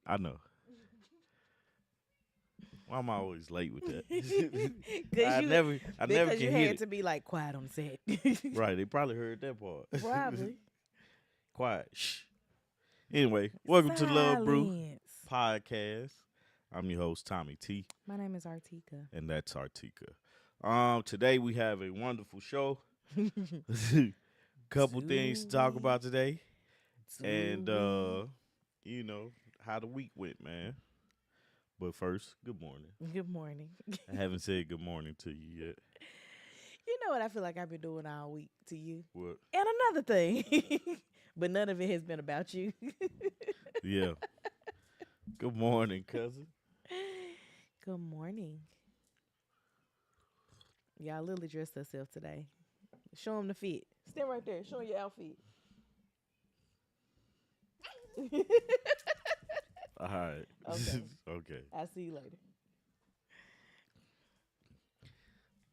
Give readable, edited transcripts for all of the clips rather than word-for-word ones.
I know. Why am I always late with that? I never because can you hit had it. to be like quiet on set. Right, they probably heard that part. Probably. Quiet. Shh. Anyway, welcome to Love Brew Silence. Podcast. I'm your host, Tommy T, My name is Arteaga. and that's Artika. Today we have a wonderful show. Couple things to talk about today. And you know, how the week went, man. But first, good morning. Good morning. I haven't said good morning to you yet. You know what I feel like I've been doing all week to you? What? And another thing. But none of it has been about you. Yeah. Good morning, cousin. Good morning. Y'all Lily dressed herself today. Show them the fit. Stand right there. Show 'em your outfit. All right. Okay. Okay. I'll see you later.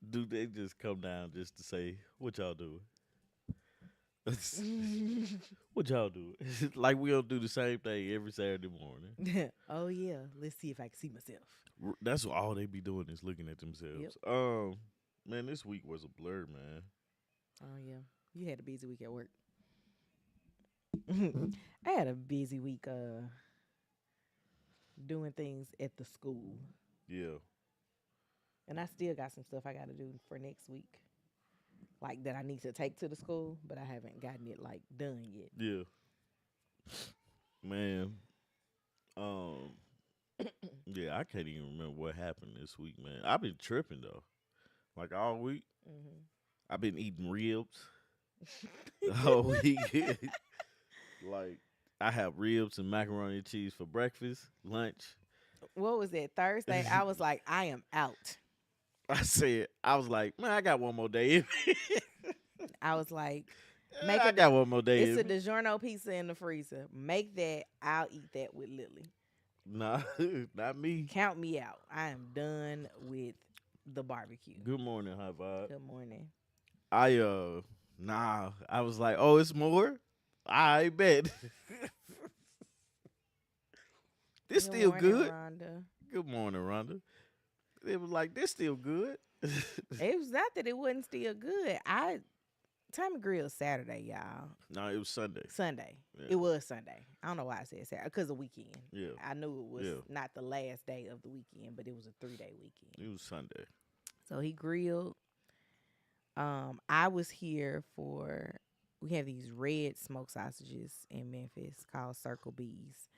Do they just come down just to say, what y'all doing? What y'all doing? Like we don't do the same thing every Saturday morning. Oh, yeah. Let's see if I can see myself. That's what all they be doing is looking at themselves. Yep. Man, this week was a blur, man. Oh, yeah. You had a busy week at work. I had a busy week doing things at the school. Yeah. And I still got some stuff I got to do for next week. Like that I need to take to the school, but I haven't gotten it like done yet. Yeah. Man. Yeah, I can't even remember what happened this week, man. I've been tripping though. Like all week. Mm-hmm. I've been eating ribs all week. Like I have ribs and macaroni and cheese for breakfast, lunch. What was that, Thursday? I was like, I am out. I was like, man, I got one more day. I was like, I got one more day. It's a DiGiorno pizza in the freezer. Make that. I'll eat that with Lily. Nah, not me. Count me out. I am done with the barbecue. Good morning, High Vibe. Good morning. I was like, oh, it's more? I bet. This Good still morning, good. Rhonda. Good morning, Rhonda. It was like, this still good. It was not that it wasn't still good. Time to grill Saturday, y'all. No, it was Sunday. Sunday. Yeah. It was Sunday. I don't know why I said Saturday. Because of weekend. Yeah. I knew it was not the last day of the weekend, but it was a 3-day weekend. It was Sunday. So he grilled. I was here we have these red smoked sausages in Memphis called Circle B's.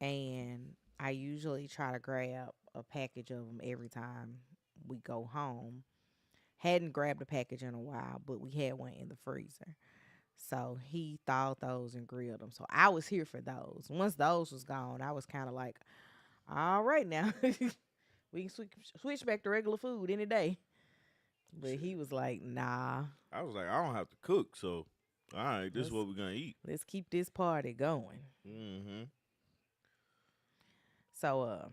And I usually try to grab a package of them every time we go home. Hadn't grabbed a package in a while, but we had one in the freezer. So he thawed those and grilled them. So I was here for those. Once those was gone, I was kind of like, all right now. We can switch back to regular food any day. But he was like, nah. I was like, I don't have to cook, so all right, this is what we're going to eat. Let's keep this party going. Mm-hmm. So,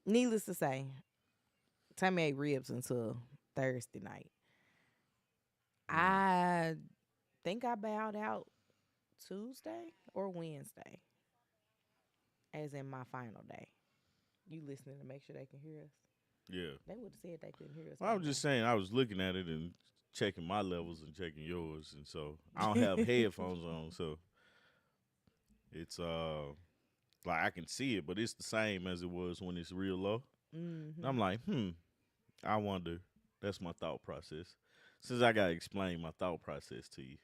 needless to say, Tommy ate ribs until Thursday night. I think I bowed out Tuesday or Wednesday, as in my final day. You listening to make sure they can hear us? Yeah. They would have said they couldn't hear us. Well, I was just saying, I was looking at it and checking my levels and checking yours, and so I don't have headphones on, so it's like I can see it, but it's the same as it was when it's real low. Mm-hmm. And I'm like, I wonder. That's my thought process. Since I gotta explain my thought process to you,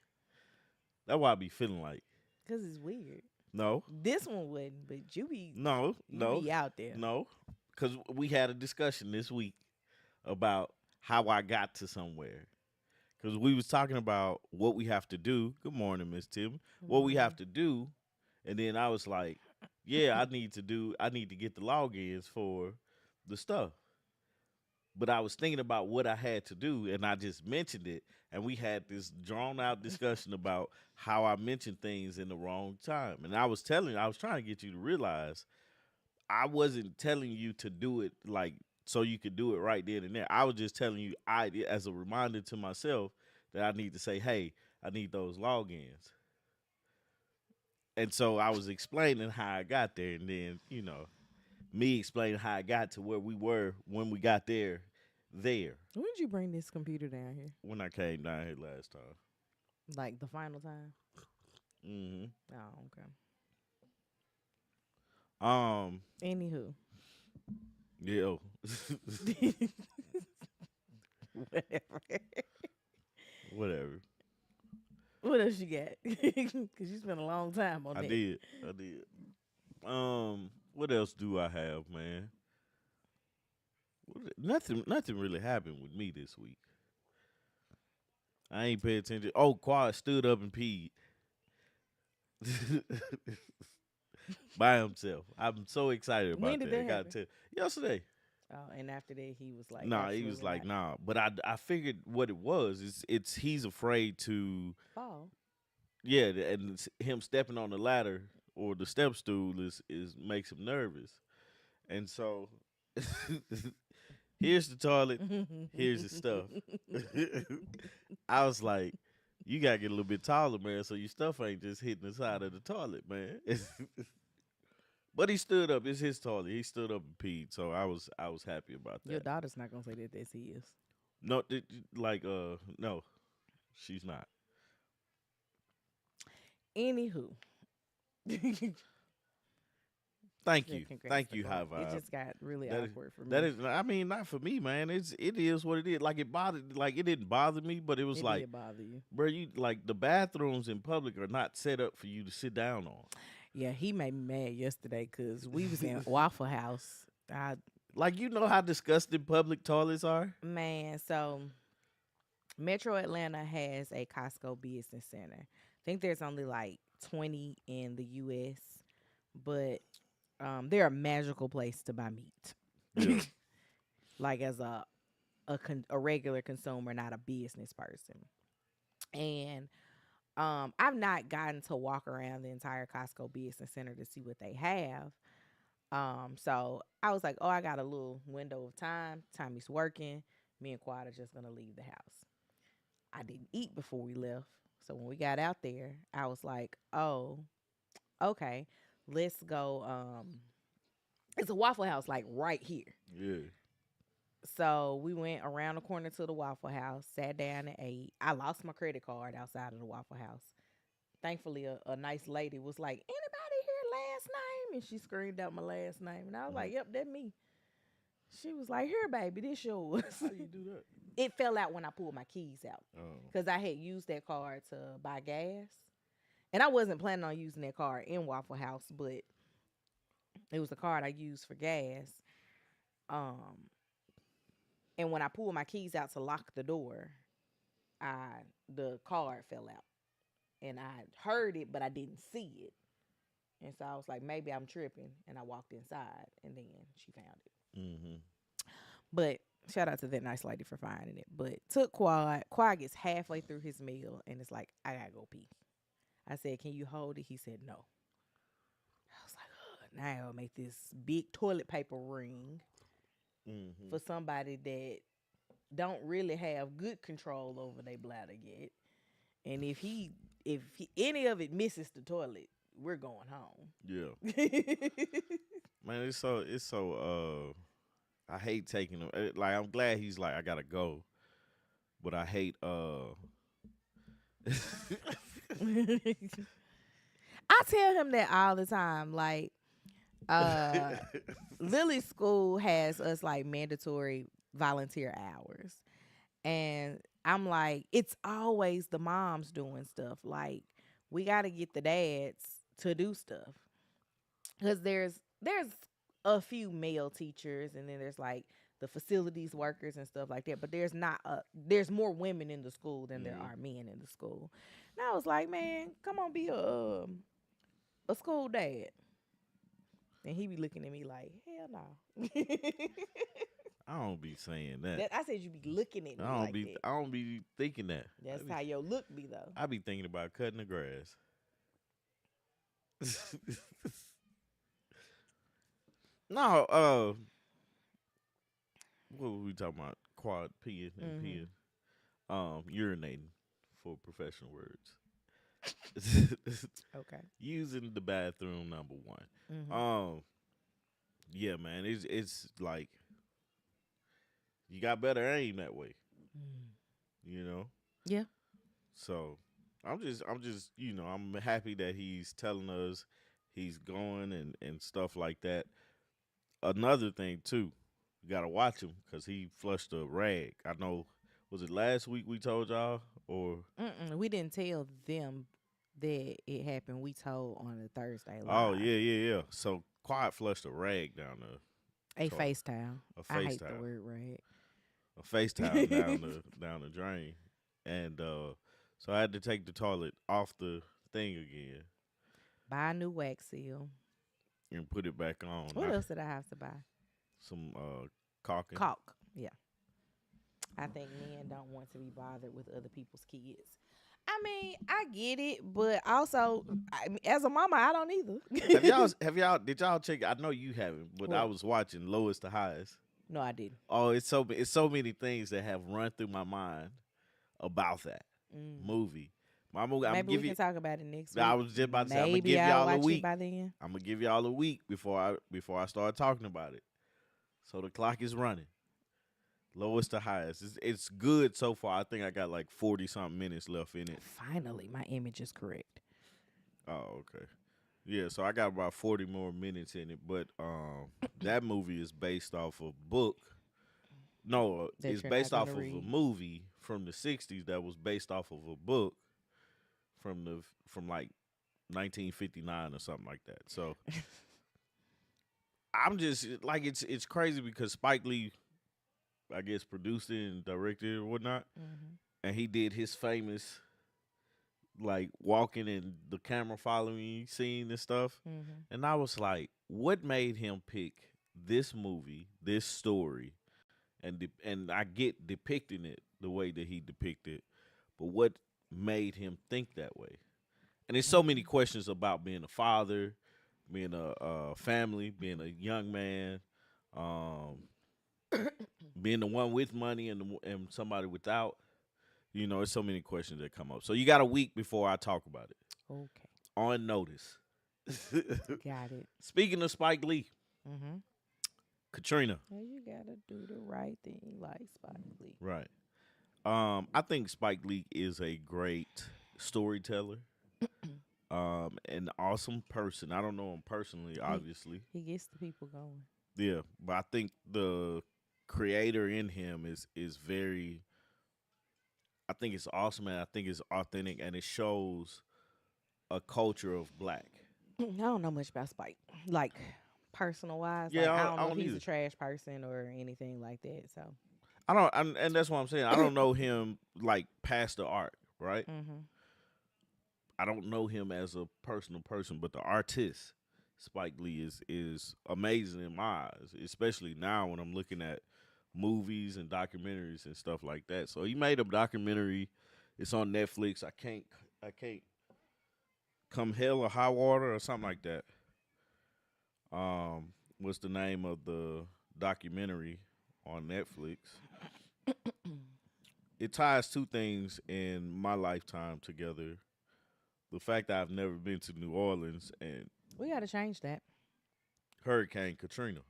that's why I be feeling like. Cause it's weird. No, this one wouldn't, but you be be out there. No, because we had a discussion this week about how I got to somewhere. because we was talking about what we have to do. Good morning, Miss Tim. Good What we have morning. to do, and then I was like, yeah, I need to get the logins for the stuff. But I was thinking about what I had to do, and I just mentioned it, and we had this drawn out discussion about how I mentioned things in the wrong time. And I was trying to get you to realize I wasn't telling you to do it like so you could do it right then and there. I was just telling you as a reminder to myself that I need to say, hey, I need those logins. And so I was explaining how I got there, and then me explaining how I got to where we were when we got there. When did you bring this computer down here? When I came down here last time. Like the final time? Mm-hmm. Oh, okay. Um. Anywho. Yeah. Whatever. Whatever. What else you got? Because you spent a long time on I that. did. I did. What else do I have, man? Nothing. Nothing really happened with me this week. I ain't pay attention. Oh, Quad stood up and peed by himself. I'm so excited about When did that. I that got happen? to yesterday. Oh, and after that, he was like, Nah, he was absolutely like, not. nah. But I figured what it was. It's he's afraid to. Fall. Yeah, and him stepping on the ladder or the step stool is makes him nervous. And so here's the toilet, here's the stuff. I was like, you gotta get a little bit taller, man, so your stuff ain't just hitting the side of the toilet, man. But he stood up. It's his toilet. He stood up and peed. So I was happy about Your that. daughter's not gonna say that that's his. No, no, she's not. Anywho. Thank Yeah, you, congrats thank to you, High Chloe. It Vibe. just got really That is awkward for that me. is. I mean, not for me, man. It is what it is. Like it bothered. Like it didn't bother me, but it was It like, did bother you. bro, you like the bathrooms in public are not set up for you to sit down on. Yeah, he made me mad yesterday because we was in Waffle House. Like you know how disgusting public toilets are. Man, so Metro Atlanta has a Costco business center. I think there's only like 20 in the U.S., but they're a magical place to buy Yeah. meat. Like as a regular consumer, not a business person. And I've not gotten to walk around the entire Costco business center to see what they have. So I was like, oh, I got a little window of time. Tommy's working. Me and Quad are just gonna leave the house. I didn't eat before we left. So when we got out there, I was like, oh, okay, let's go. It's a Waffle House like right here. Yeah. So we went around the corner to the Waffle House, sat down and ate. I lost my credit card outside of the Waffle House. Thankfully, a nice lady was like, anybody here last name? And she screamed out my last name. And I was Mhm. like, yep, that me. She was like, here, baby, this yours. How do you do that? It fell out when I pulled my keys out Oh. because I had used that card to buy gas. And I wasn't planning on using that card in Waffle House, but it was the card I used for gas. Um, and when I pulled my keys out to lock the door, the card fell out. And I heard it, but I didn't see it. And so I was like, maybe I'm tripping. And I walked inside, and then she found it. Mm-hmm. But shout out to that nice lady for finding it. But took Quad. Quad gets halfway through his meal, and it's like, I gotta go pee. I said, can you hold it? He said, no. I was like, oh, now I'll make this big toilet paper ring Mm-hmm. for somebody that don't really have good control over their bladder yet. And if any of it misses the toilet, we're going home. Yeah. Man, it's so I hate taking him. Like I'm glad he's like I gotta go, but I hate I tell him that all the time. Like, Lily's school has us like mandatory volunteer hours. And I'm like, it's always the moms doing stuff. Like, we got to get the dads to do stuff. Because there's a few male teachers, and then there's like the facilities workers and stuff like that. But there's more women in the school than there are men in the school. And I was like, man, come on, be a school dad. And he be looking at me like, hell no. I don't be saying that. I said you be looking at me like that. I don't be thinking that. That's how your look be though. I be thinking about cutting the grass. No, what were we talking about? Quad peeing and peeing. Urinating for professional words. Okay. Using the bathroom, number one. Yeah, man, it's like you got better aim that way. You know? Yeah. So I'm just I'm happy that he's telling us he's going and stuff like that. Another thing too, you gotta watch him because he flushed a rag. I know, was it last week we told y'all or? We didn't tell them that it happened. We told on the Thursday live. Oh yeah. So Quiet flushed a rag down a face towel. I hate towel. the word rag. A face towel down the drain, and so I had to take the toilet off the thing again. Buy a new wax seal. And put it back on. What else did I have to buy? Some caulking. Caulk, yeah. I think men don't want to be bothered with other people's kids. I mean, I get it, but also, as a mama, I don't either. Did y'all check? I know you haven't, but What? I was watching Lowest to Highest. No, I didn't. Oh, it's so many things that have run through my mind about that movie. Maybe we can talk about it next week. I was just about to say, I'm gonna Maybe give I'll y'all a watch week. it by then. I'm gonna give y'all a week before I start talking about it. So the clock is running. Lowest to highest. It's good so far. I think I got like 40-something minutes left in it. Finally, my image is correct. Oh, okay. Yeah, so I got about 40 more minutes in it, but that movie is based off a book. No, it's based off of a movie from the 60s that was based off of a book from like 1959 or something like that. So I'm just like it's crazy because Spike Lee, I guess, produced it and directed it or whatnot, and he did his famous like walking and the camera following you scene and stuff. And I was like, what made him pick this movie, this story, and I get depicting it the way that he depicted, but what made him think that way? And there's so many questions about being a father, being a family, being a young man, being the one with money and somebody without. You know, there's so many questions that come up. So you got a week before I talk about it. Okay. On notice. Got it. Speaking of Spike Lee, Katrina. Well, you gotta do the right thing, like Spike Lee. Right. I think Spike Lee is a great storyteller. An awesome person. I don't know him personally, obviously. He gets the people going. Yeah, but I think the creator in him is very. I think it's awesome, and I think it's authentic, and it shows a culture of black. I don't know much about Spike, like personal wise. Yeah, like, I don't know if he's either. a trash person or anything like that. So I don't, and that's what I'm saying. I don't know him like past the art, right? I don't know him as a personal person, but the artist Spike Lee is amazing in my eyes, especially now when I'm looking at movies and documentaries and stuff like that. So he made a documentary. It's on Netflix. I can't Come Hell or High Water or something like that. What's the name of the documentary on Netflix? It ties two things in my lifetime together. The fact that I've never been to New Orleans and we got to change that. Hurricane Katrina.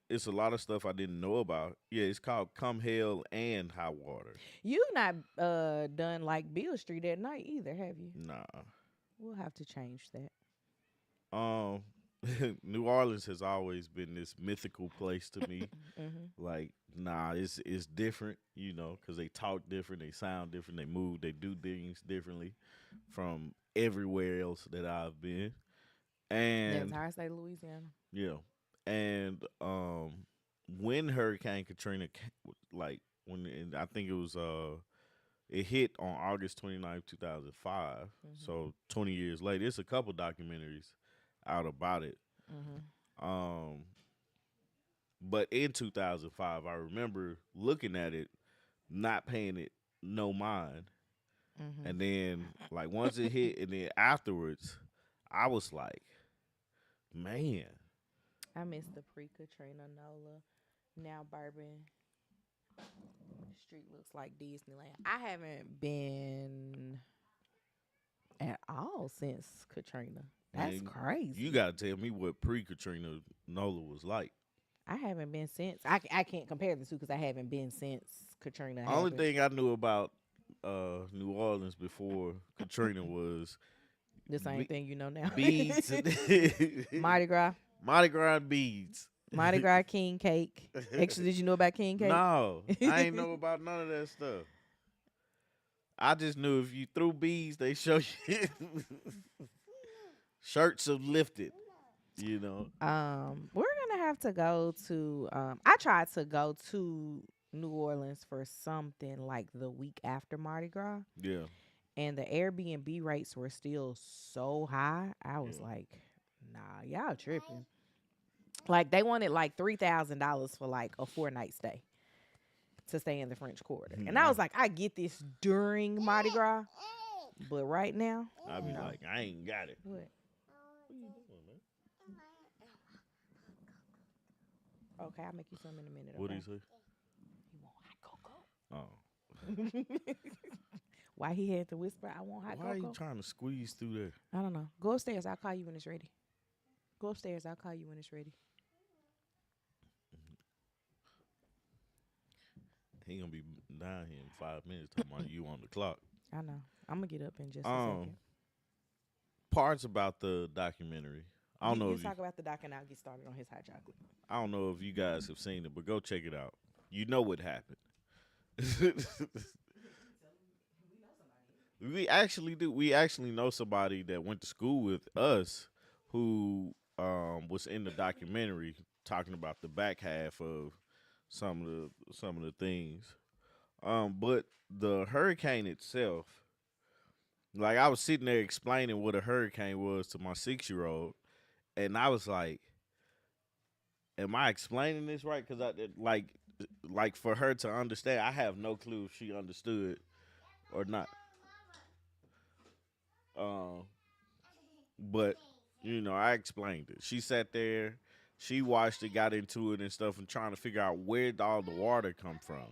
It's a lot of stuff I didn't know about. Yeah, it's called Come Hell and High Water. You not done like Beale Street at night either, have you? Nah. We'll have to change that. New Orleans has always been this mythical place to me. Like, nah, it's different, you know, because they talk different, they sound different, they move, they do things differently from everywhere else that I've been. And the entire state of Louisiana. yeah. And when Hurricane Katrina, like when I think it was it hit on August 29th, 2005. Mhm. So 20 years later, it's a couple documentaries out about it. Mhm. Um, but in 2005, I remember looking at it, not paying it no mind, Mhm. and then like once it hit, and then afterwards, I was like, man, I miss the pre-Katrina Nola. Now Bourbon Street looks like Disneyland. I haven't been at all since Katrina. That's man, you crazy. gotta tell me what pre Katrina Nola was like. I haven't been since. I can't compare the two because I haven't been since Katrina Only happened. thing I knew about New Orleans before Katrina was The same be- thing you know now. beads, Mardi Gras. Mardi Gras beads. Mardi Gras King Cake. Actually, did you know about King Cake? No, I ain't know about none of that stuff. I just knew if you threw beads, they show you shirts are lifted. You know. We're gonna have to go to I tried to go to New Orleans for something like the week after Mardi Gras, Yeah. and the Airbnb rates were still so high. I was Yeah. like, nah, y'all tripping. Like they wanted like $3,000 for like a 4 night stay to stay in the French Quarter. And I I, was like, I get this during Mardi Gras, but right now, I be no. like, I ain't got it. What? What you doing, man? Okay, I'll make you some in a minute, What do okay? you say? You want hot Oh. cocoa? Why he had to whisper, I want hot Why are you cocoa? trying to squeeze through there? I don't know. Go upstairs. I'll call you when it's ready. Go upstairs. I'll call you when it's ready. He gonna be down here in 5 minutes talking about you on the clock. I know. I'm going to get up in just a Um, second. parts about the documentary. I don't know You if you, talk about the doc and I'll get started on his hot chocolate. I don't know if you guys have seen it, but go check it out. You know what happened. We actually do. We actually know somebody that went to school with us who was in the documentary talking about the back half of some of the things. But the hurricane itself, like I was sitting there explaining what a hurricane was to my 6 year old, and I was like, "Am I explaining this right?" Because like for her to understand, I have no clue if she understood or not. Um, but I explained it. She sat there, she watched it, got into it and stuff, and trying to figure out where did all the water come from.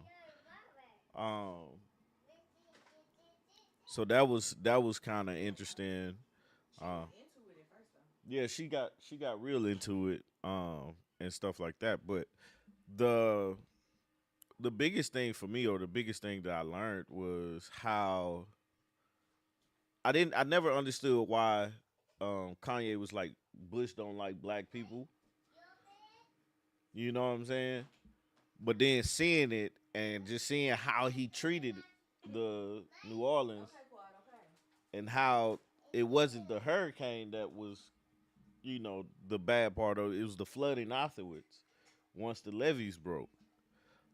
So that was kind of interesting. Uh, yeah, she got real into it, and stuff like that. But the the biggest thing for me, or the biggest thing that I learned, was how I never understood why Kanye was like Bush don't like black people. You know what I'm saying? But then seeing it and just seeing how he treated the New Orleans, and how it wasn't the hurricane that was, the bad part of it. It was the flooding afterwards, once the levees broke.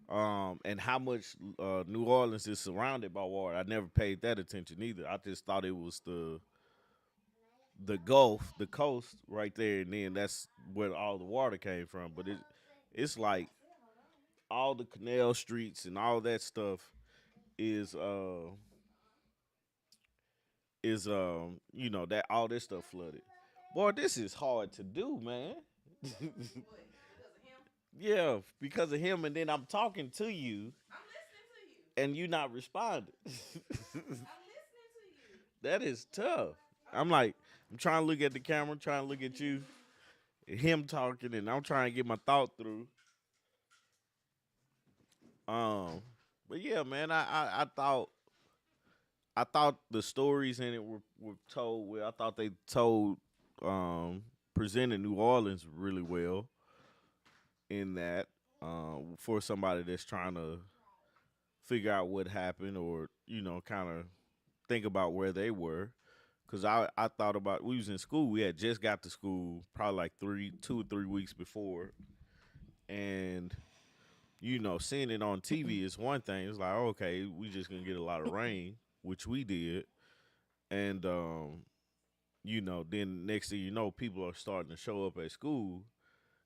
And how much New Orleans is surrounded by water. I never paid that attention either. I just thought it was the Gulf, the coast right there, and then that's where all the water came from. But it's like all the canal streets and all that stuff is that all this stuff flooded. Boy, this is hard to do, man. Yeah, because of him, and then I'm talking to you, and you not responding. That is tough. I'm like, I'm trying to look at the camera, trying to look at you, him talking, and I'm trying to get my thought through. Um, but yeah, man, I thought the stories in it were told well. I thought they told presented New Orleans really well in that, for somebody that's trying to figure out what happened, or kind of think about where they were. Cause I thought about, we was in school. We had just got to school probably like 2 or 3 weeks before, and seeing it on TV is one thing. It's like, okay, we just gonna get a lot of rain, which we did, and then next thing you know, people are starting to show up at school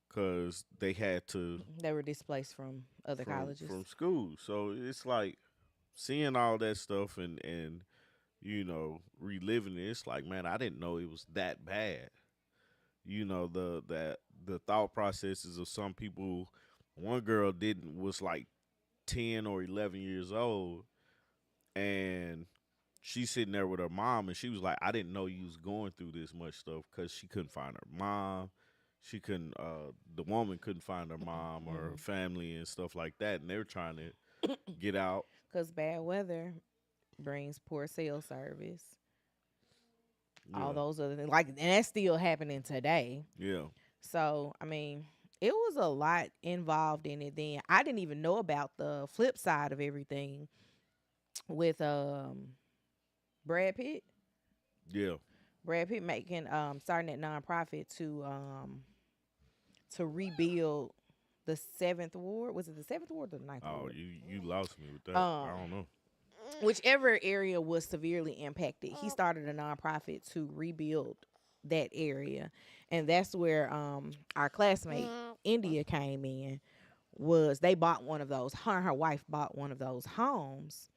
because they had to They were displaced from other colleges. from school. So it's like seeing all that stuff and reliving it. It's like, man, I didn't know it was that bad. The thought processes of some people. One girl didn't was like 10 or 11 years old, and she's sitting there with her mom, and she was like, I didn't know you was going through this much stuff, because she couldn't find her mom. She couldn't, the woman couldn't find her mom or her family and stuff like that, and they were trying to get out. Because bad weather brings poor cell service, all Yeah, those other things. Like, and that's still happening today. yeah, So, I mean, it was a lot involved in it then. I didn't even know about the flip side of everything with Brad Pitt. yeah. Brad Pitt making starting that nonprofit to rebuild the seventh ward. Was it the seventh ward or the ninth Oh, ward? you lost me with that. I don't know. Whichever area was severely impacted, he started a nonprofit to rebuild that area, and that's where our classmate India came in. Was they bought one of those? Her and her wife bought one of those homes,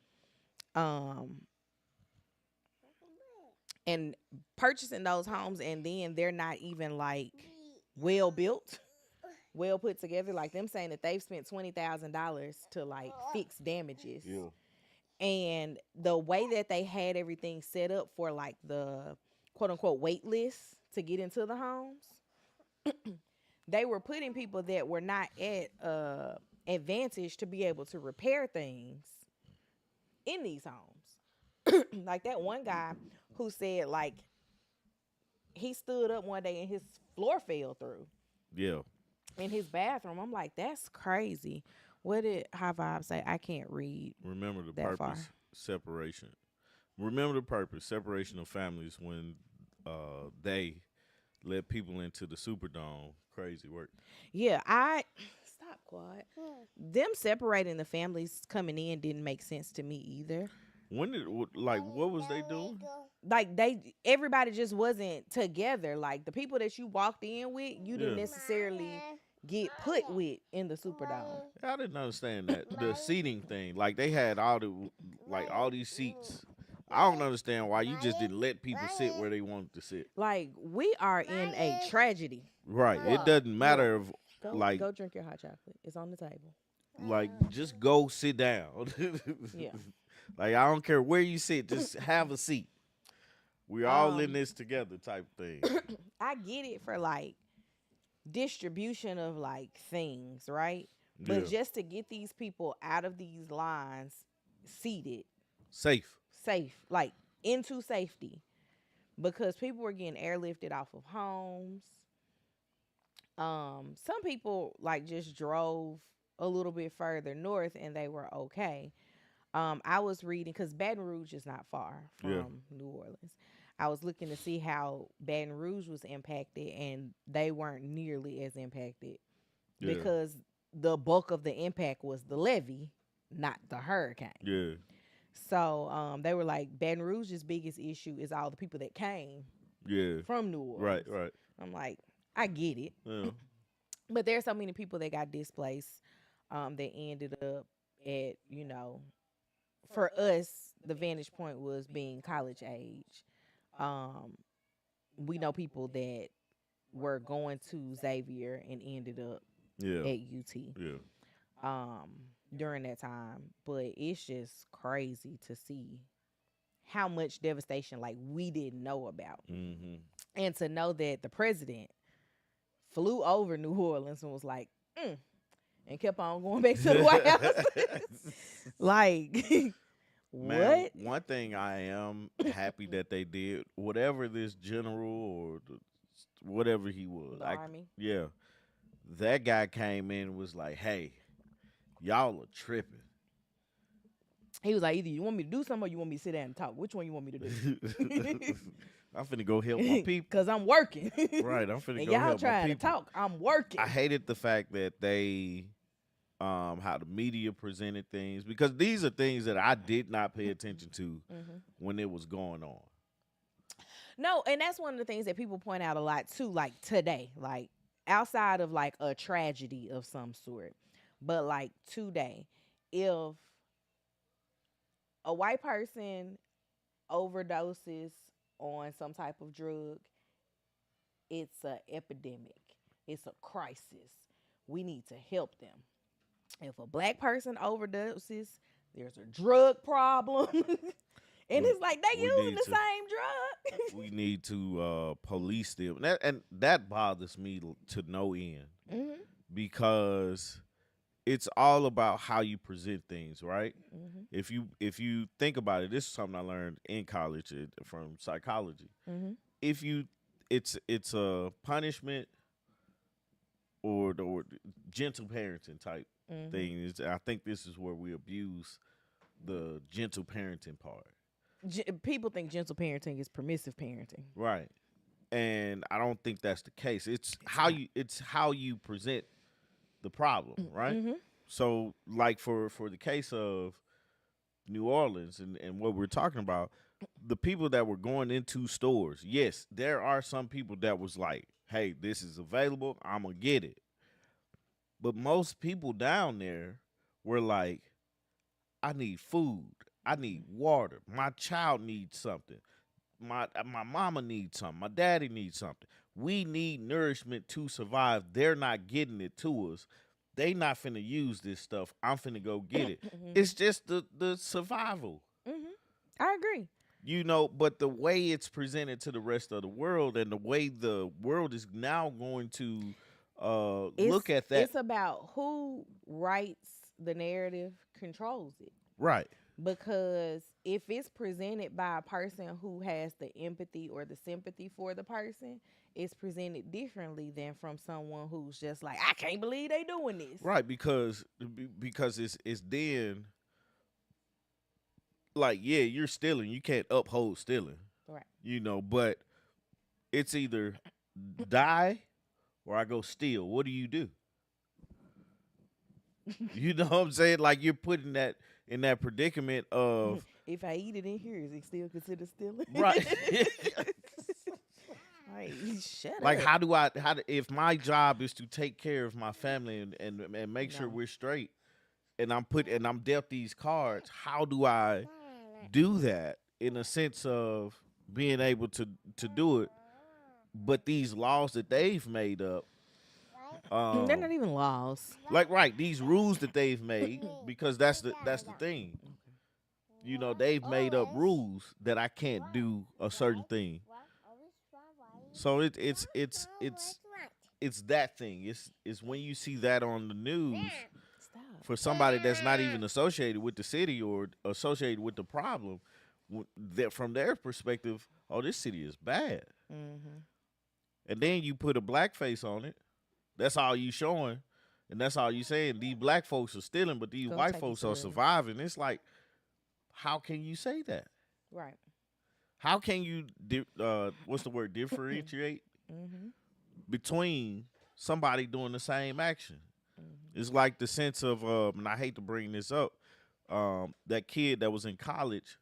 and purchasing those homes, and then they're not even like well built, well put together. Like them saying that they've spent $20,000 to like fix damages. Yeah, And the way that they had everything set up for like the quote unquote wait list to get into the homes, they were putting people that were not at advantage to be able to repair things in these homes. Like that one guy who said like he stood up one day and his floor fell through yeah. in his bathroom. I'm like, that's crazy. What did High Vibe say? I can't read. Remember the that purpose, far. separation. Remember the purpose, separation of families when they let people into the Superdome. Crazy work. Yeah, stop quiet. Them separating the families coming in didn't make sense to me either. When did what was they doing? Like everybody just wasn't together. Like the people that you walked in with, you didn't Yeah. necessarily get put with in the Superdome. I didn't understand that the seating thing. Like they had all these seats. I don't understand why you just didn't let people sit where they wanted to sit. Like we are in a tragedy. Right. It doesn't matter if Go drink your hot chocolate. It's on the table. just go sit down. Yeah. Like I don't care where you sit, just have a seat. We're all in this together type thing. I get it for like distribution of like things, right? But Yeah. just to get these people out of these lines seated, Safe. like into safety, because people were getting airlifted off of homes. Some people like just drove a little bit further north and they were okay. I was reading because Baton Rouge is not far from Yeah. New Orleans. I was looking to see how Baton Rouge was impacted, and they weren't nearly as impacted Yeah. because the bulk of the impact was the levee, not the hurricane. Yeah. So they were like, Baton Rouge's biggest issue is all the people that came Yeah. from New Orleans. Right. I'm like, I get it. Yeah. But there's so many people that got displaced that ended up at, for us, the vantage point was being college age. We know people that were going to Xavier and ended up Yeah. at UT Yeah. during that time. But it's just crazy to see how much devastation like we didn't know about. Mm-hmm. And to know that the president flew over New Orleans and was like, and kept on going back to the White House. Like, Man, what? one thing I am happy that they did, whatever this general or whatever he was, The Army? yeah, that guy came in and was like, "Hey, y'all are tripping. He was like, either you want me to do something or you want me to sit down and talk. Which one you want me to do? I'm finna go help my people. Because I'm working. Right, I'm finna and go y'all help my trying to people. talk. I'm working. I hated the fact that they, how the media presented things, because these are things that I did not pay attention to when it was going on. No, and that's one of the things that people point out a lot too, like today, like outside of like a tragedy of some sort, but like today, if a white person overdoses on some type of drug, it's an epidemic. It's a crisis. We need to help them. If a black person overdoses, there's a drug problem. And it's like they using the same drug. We need to police them. That bothers me to no end. Because it's all about how you present things, right? If you think about it, this is something I learned in college from psychology. If you it's a punishment or gentle parenting type thing. I think this is where we abuse the gentle parenting part. People think gentle parenting is permissive parenting, right? And I don't think that's the case. It's how you present the problem, right? So, like for the case of New Orleans and what we're talking about, the people that were going into stores, yes, there are some people that was like, hey, this is available, I'm going to get it. But most people down there were like, I need food, I need water, my child needs something, my mama needs something, my daddy needs something. We need nourishment to survive. They're not getting it to us. They not finna use this stuff. I'm finna go get it. It's just the survival. I agree. You know, but the way it's presented to the rest of the world and the way the world is now going to look at that. It's about who writes the narrative controls it. Right. Because if it's presented by a person who has the empathy or the sympathy for the person, it's presented differently than from someone who's just like, I can't believe they doing this. Right, because it's then like, yeah, you're stealing. You can't uphold stealing. Right. You know, but it's either die or I go steal. What do? You know what I'm saying? Like, you're putting that in that predicament of if I eat it in here, is it still considered stealing? Right. Like, shut like up. how do if my job is to take care of my family and make sure we're straight, and I'm dealt these cards, how do I do that in a sense of being able to do it? But these laws that they've made up, they're not even laws. Like, right, these rules that they've made, because that's the thing. You know, they've made up rules that I can't do a certain thing. So it's that thing. It's when you see that on the news for somebody that's not even associated with the city or associated with the problem, that from their perspective, oh, this city is bad. And then you put a black face on it. That's all you showing, and that's all you saying. These black folks are stealing, but these white folks are surviving. It's like, how can you say that? Right. How can you what's the word, differentiate between somebody doing the same action? It's like the sense of and I hate to bring this up, that kid that was in college.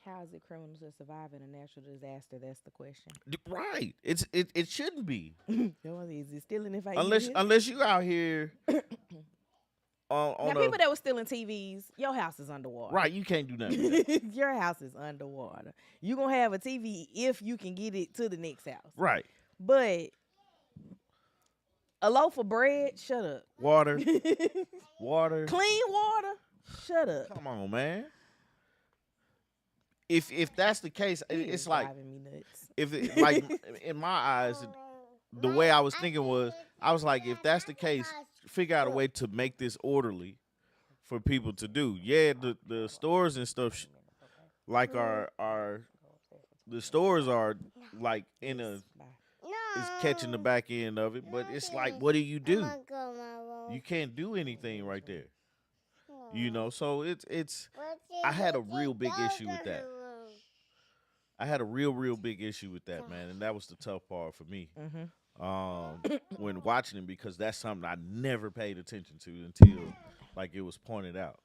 How is it criminal to survive in a natural disaster? That's the question. Right. It shouldn't be. Is it stealing if I unless you out here now, people that were stealing TVs, your house is underwater. Right, you can't do nothing with that. Your house is underwater. You're going to have a TV if you can get it to the next house. Right. But a loaf of bread, shut up. Water. Clean water, shut up. Come on, man. If that's the case, it's like, like in my eyes, the way I was thinking was, I was like, if that's the case, figure out a way to make this orderly for people to do. Yeah, the stores and stuff, like the stores are like is catching the back end of it, but it's like, what do? You can't do anything right there. You know, so it's I had a real big issue with that. I had a real big issue with that, man, and that was the tough part for me. When watching it, because that's something I never paid attention to until like it was pointed out.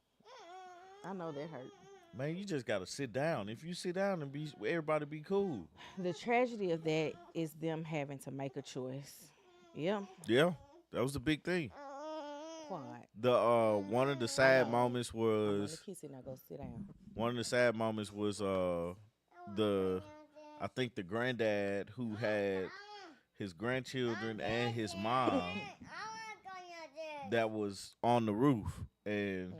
I know that hurt. Man, you just gotta sit down. If you sit down and be everybody be cool. The tragedy of that is them having to make a choice. Yeah. Yeah, that was the big thing. Quiet. The one of the sad moments I'm gonna was kiss it now. Go sit down. one of the sad moments was the I think the granddad who had his grandchildren and his mom that was on the roof, and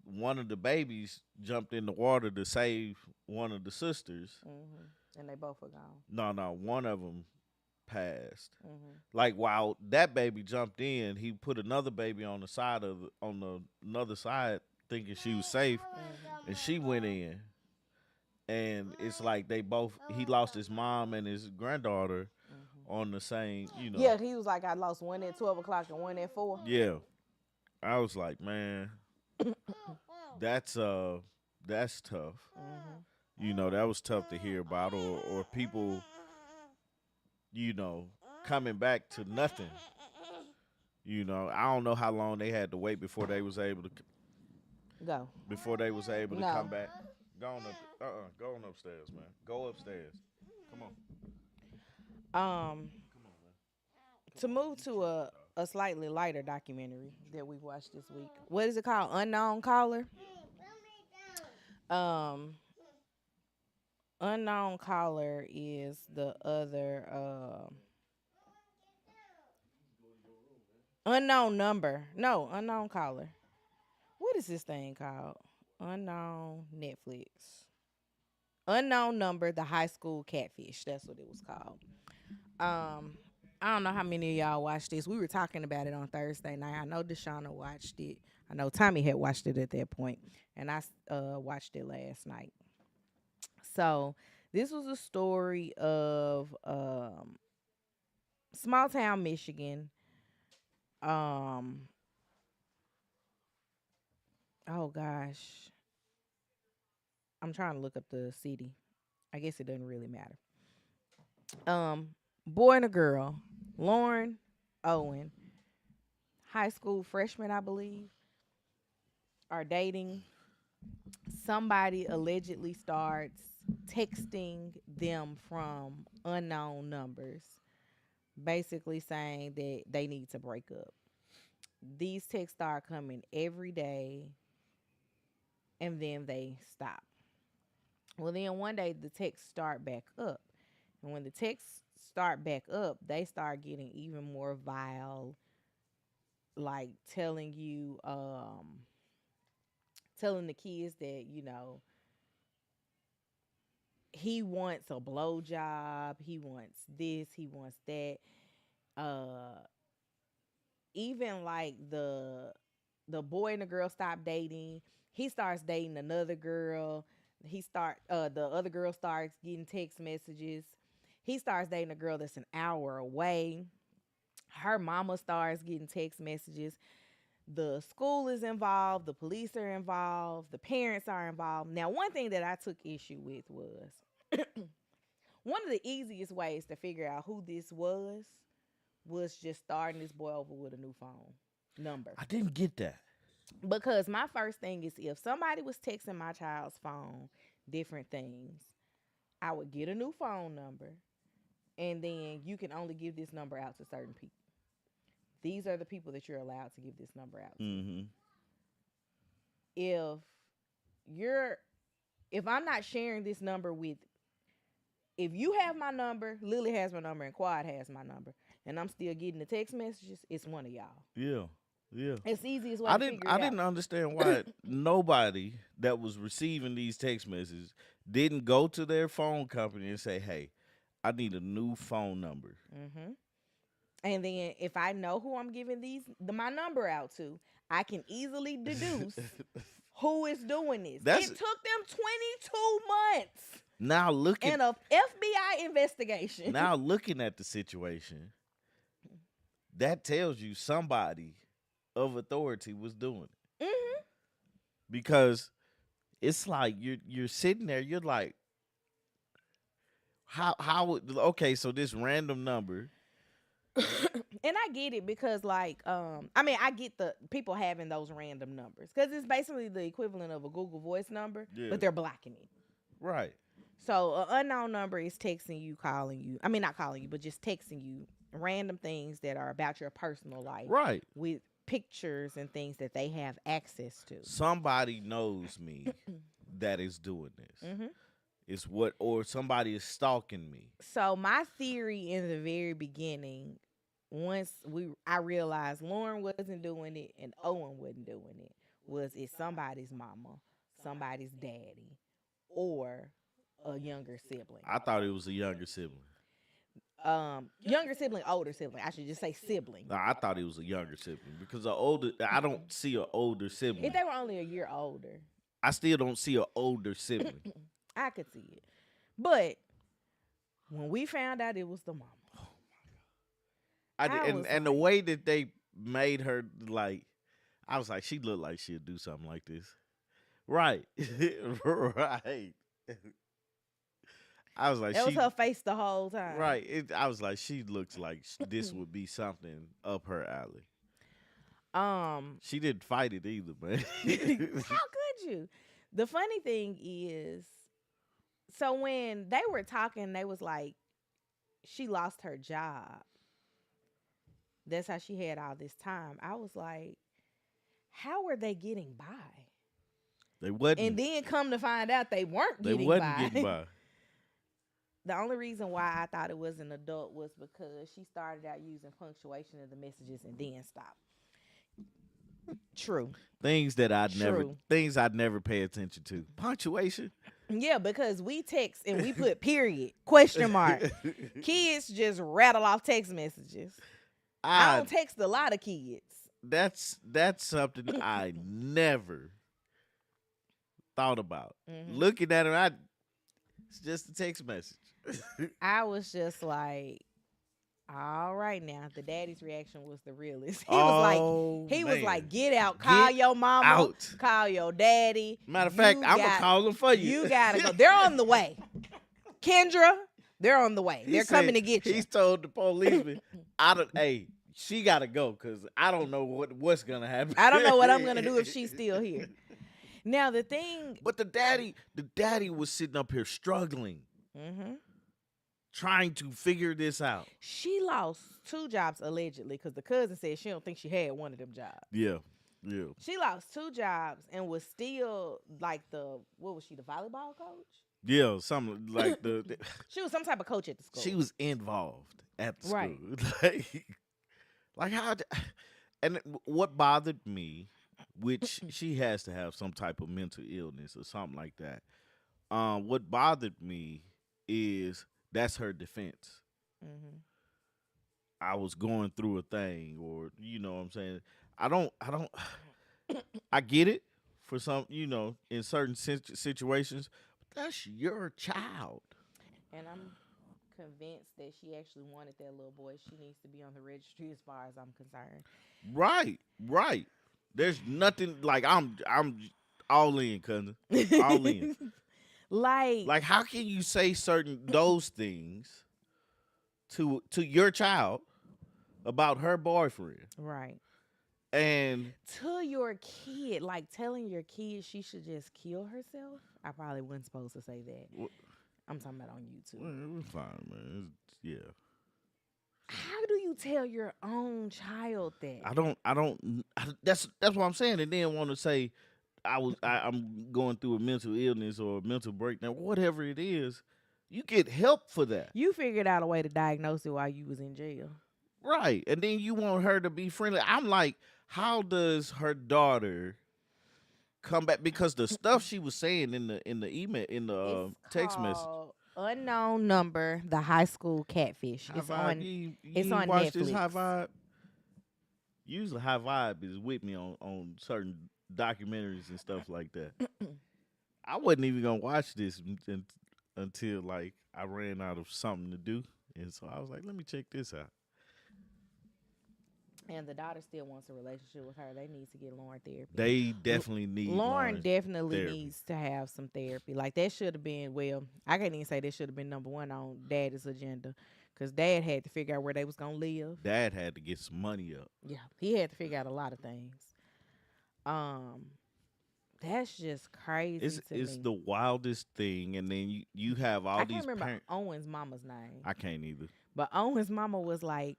one of the babies jumped in the water to save one of the sisters. And they both are gone. No, one of them passed. Like while that baby jumped in, he put another baby on the side of another side, thinking she was safe, and she went in. And it's like he lost his mom and his granddaughter on the same, Yeah, he was like, I lost one at 12 o'clock and one at 4. Yeah. I was like, man, that's tough. That was tough to hear about, or people, coming back to nothing. I don't know how long they had to wait before they was able to go. Before they was able to come back. Go on upstairs, man. Go upstairs. Come on. Man. To move to a slightly lighter documentary that we watched this week. What is it called? Unknown Caller. Unknown Caller is the other unknown number. No, Unknown Caller. What is this thing called? Unknown Netflix. Unknown Number, the high school catfish. That's what it was called. I don't know how many of y'all watched this. We were talking about it on Thursday night. I know Deshauna watched it. I know Tommy had watched it at that point, and I watched it last night. So this was a story of small town Michigan. Oh gosh, I'm trying to look up the city. I guess it doesn't really matter. Boy and a girl, Lauren, Owen, high school freshman, I believe, are dating. Somebody allegedly starts texting them from unknown numbers, basically saying that they need to break up. These texts start coming every day, and then they stop. Well, then one day the texts start back up. And when the texts start back up, they start getting even more vile, like telling you, telling the kids that, he wants a blowjob, he wants this, he wants that. Even like the boy and the girl stop dating. He starts dating another girl. The other girl starts getting text messages. He starts dating a girl that's an hour away. Her mama starts getting text messages. The school is involved. The police are involved. The parents are involved. Now, one thing that I took issue with was one of the easiest ways to figure out who this was just starting this boy over with a new phone number. I didn't get that. Because my first thing is, if somebody was texting my child's phone different things, I would get a new phone number, and then you can only give this number out to certain people. These are the people that you're allowed to give this number out to. Mm-hmm. If I'm not sharing this number with, if you have my number, Lily has my number, and Quad has my number, and I'm still getting the text messages, it's one of y'all. Yeah. Yeah. It's the easiest way to figure it out. I didn't understand why nobody that was receiving these text messages didn't go to their phone company and say, hey, I need a new phone number. Mm-hmm. And then if I know who I'm giving my number out to, I can easily deduce who is doing this. It took them 22 months. Now looking in a FBI investigation. Now looking at the situation, that tells you somebody of authority was doing it. Mm-hmm. Because it's like you're sitting there, you're like, okay, so this random number. And I get it because, like, I mean, I get the people having those random numbers because it's basically the equivalent of a Google Voice number, Yeah. but they're blocking it. Right. So an unknown number is texting you, calling you. I mean, not calling you, but just texting you random things that are about your personal life, Right. with pictures and things that they have access to. Somebody knows me that is doing this. Mm-hmm. It's or somebody is stalking me. So my theory in the very beginning, once I realized Lauren wasn't doing it and Owen wasn't doing it, was it's somebody's mama, somebody's daddy, or a younger sibling. I thought it was a younger sibling. Younger sibling, older sibling. I should just say sibling. No, I thought it was a younger sibling because I don't see an older sibling. If they were only a year older, I still don't see an older sibling. I could see it. But when we found out it was the mama, and the way that they made her, like, I was like, she looked like she'd do something like this. Right. Right. I was like, that was her face the whole time. Right. I was like, she looks like this would be something up her alley. She didn't fight it either, man. How could you? The funny thing is, so when they were talking, they was like, she lost her job. That's how she had all this time. I was like, how were they getting by? They wasn't. And then come to find out they weren't They getting wasn't by. getting by. The only reason why I thought it was an adult was because she started out using punctuation in the messages and then stopped. True. Things I'd never pay attention to. Punctuation. Yeah, because we text and we put period, question mark. Kids just rattle off text messages. I don't text a lot of kids. That's something I never thought about. Mm-hmm. Looking at her, it's just a text message. I was just like, all right now. The daddy's reaction was the realest. He was like, get out, call your mama, out. Call your daddy. Matter of fact, I'm gonna call them for you. You gotta go. They're on the way. Kendra, they're on the way. They're coming to get you. He's told the policeman, hey, she gotta go because I don't know what's gonna happen. I don't know what I'm gonna do if she's still here. Now the thing, but the daddy was sitting up here struggling, trying to figure this out. She lost 2 jobs allegedly because the cousin said she don't think she had one of them jobs. Yeah. She lost 2 jobs and was still like the volleyball coach? Yeah, something like she was some type of coach at the school. She was involved at the right. school. like how, and what bothered me, which she has to have some type of mental illness or something like that. What bothered me is that's her defense. Mm-hmm. I was going through a thing, or you know what I'm saying. I don't. I get it for some, in certain situations. But that's your child. And I'm convinced that she actually wanted that little boy. She needs to be on the registry as far as I'm concerned. Right. There's nothing like I'm all in, cousin. All in. Like how can you say those things to your child about her boyfriend? Right. And to your kid, like telling your kid she should just kill herself. I probably wasn't supposed to say that. I'm talking about on YouTube. Well, it's fine, man. Yeah. How do you tell your own child that? That's what I'm saying. And then want to say I'm going through a mental illness or a mental breakdown, whatever it is. You get help for that. You figured out a way to diagnose it while you was in jail. Right. And then you want her to be friendly. I'm like, how does her daughter come back? Because the stuff she was saying in the email, in the text message. Unknown number, the high school catfish. It's on watch Netflix. This High Vibe? Usually High Vibe is with me on certain documentaries and stuff like that. I wasn't even gonna watch this until like I ran out of something to do, and so I was like, let me check this out. And the daughter still wants a relationship with her. They need to get Lauren therapy. They definitely need Lauren definitely therapy. needs to have some therapy. Like that should have been. Well, I can't even say that should have been number one on Daddy's agenda, because Dad had to figure out where they was gonna live. Dad had to get some money up. Yeah, he had to figure out a lot of things. That's just crazy. It's me. the wildest thing, and then you have all I these. can't remember Owen's mama's name. I can't either. But Owen's mama was like,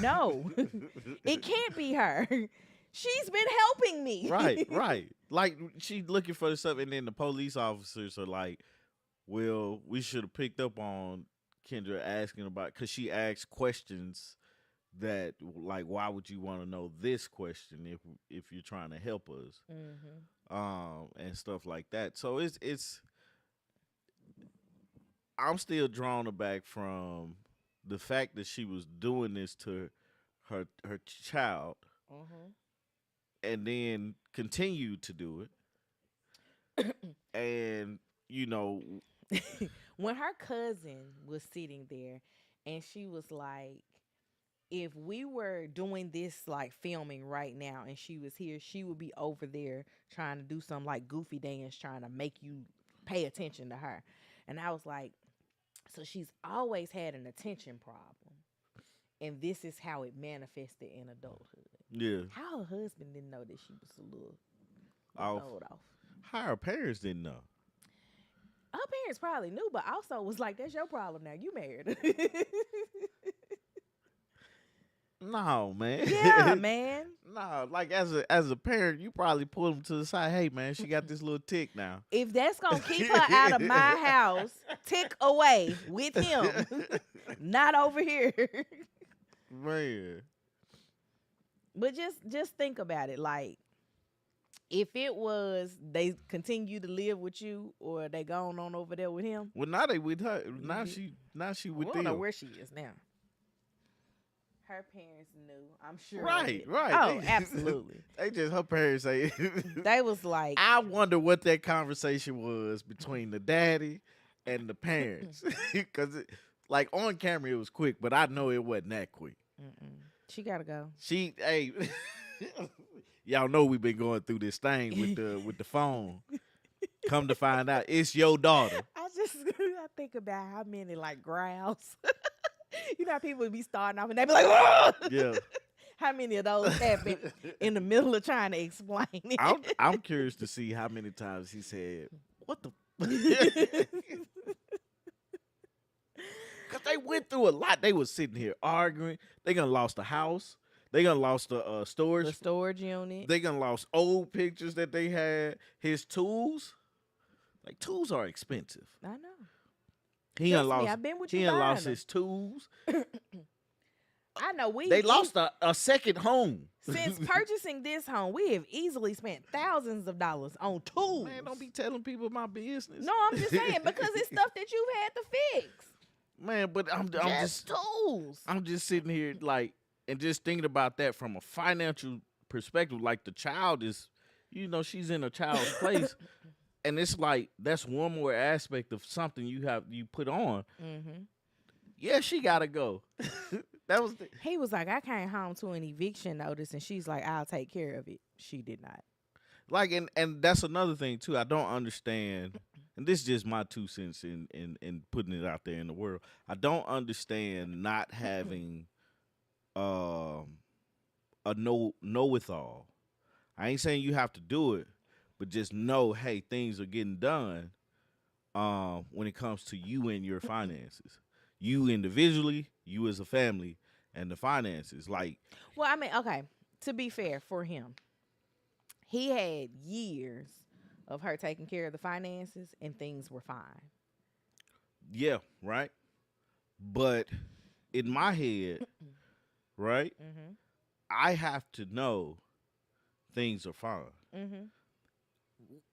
"No, it can't be her. She's been helping me." Right. Like she's looking for stuff, and then the police officers are like, "Well, we should have picked up on Kendra asking about," because she asked questions that, like, why would you want to know this question if you're trying to help us, and stuff like that. So it's I'm still drawn aback from the fact that she was doing this to her child, and then continued to do it. And when her cousin was sitting there, and she was like, if we were doing this like filming right now and she was here, she would be over there trying to do some like goofy dance, trying to make you pay attention to her. And I was like, so she's always had an attention problem, and this is how it manifested in adulthood. Yeah. How her husband didn't know that she was a little old off. How her parents didn't know. Her parents probably knew, but also was like, that's your problem now. You married. No, man. Yeah, man. No, like as a parent, you probably pull them to the side. Hey, man, she got this little tick now. If that's gonna keep her out of my house, tick away with him, not over here. Man. But just think about it. Like, if it was they continue to live with you, or they gone on over there with him. Well, now they with her. Now she with I them. don't know where she is now. Her parents knew, I'm sure. Right. Oh, absolutely. They just, her parents say. They was like. I wonder what that conversation was between the daddy and the parents. Because, like, on camera, it was quick, but I know it wasn't that quick. She got to go. Hey, y'all know we've been going through this thing with the phone. Come to find out, it's your daughter. I think about how many, like, growls. You know how people would be starting off and they be like, "Whoa!" Yeah. How many of those happen in the middle of trying to explain it? I'm curious to see how many times he said, "What the?" Because they went through a lot. They was sitting here arguing. They gonna lost the house. They gonna lost the storage. The storage unit. They gonna lost old pictures that they had. His tools. Like, tools are expensive. I know. He done lost. I've been with you. He done lost his tools. I know they lost a second home. Since purchasing this home, we have easily spent thousands of dollars on tools. Man, don't be telling people my business. No, I'm just saying, because it's stuff that you've had to fix. Man, but I'm just tools. I'm just sitting here like, and just thinking about that from a financial perspective. Like, the child is, she's in a child's place. And it's like, that's one more aspect of something you put on. Mm-hmm. Yeah, she gotta go. He was like, I came home to an eviction notice, and she's like, I'll take care of it. She did not. Like, and that's another thing too. I don't understand, and this is just my 2 cents in putting it out there in the world. I don't understand not having a know-it-all. I ain't saying you have to do it, but just know, hey, things are getting done when it comes to you and your finances. You individually, you as a family, and the finances. Like, well, I mean, okay, to be fair for him, he had years of her taking care of the finances, and things were fine. Yeah, right? But in my head, right, I have to know things are fine.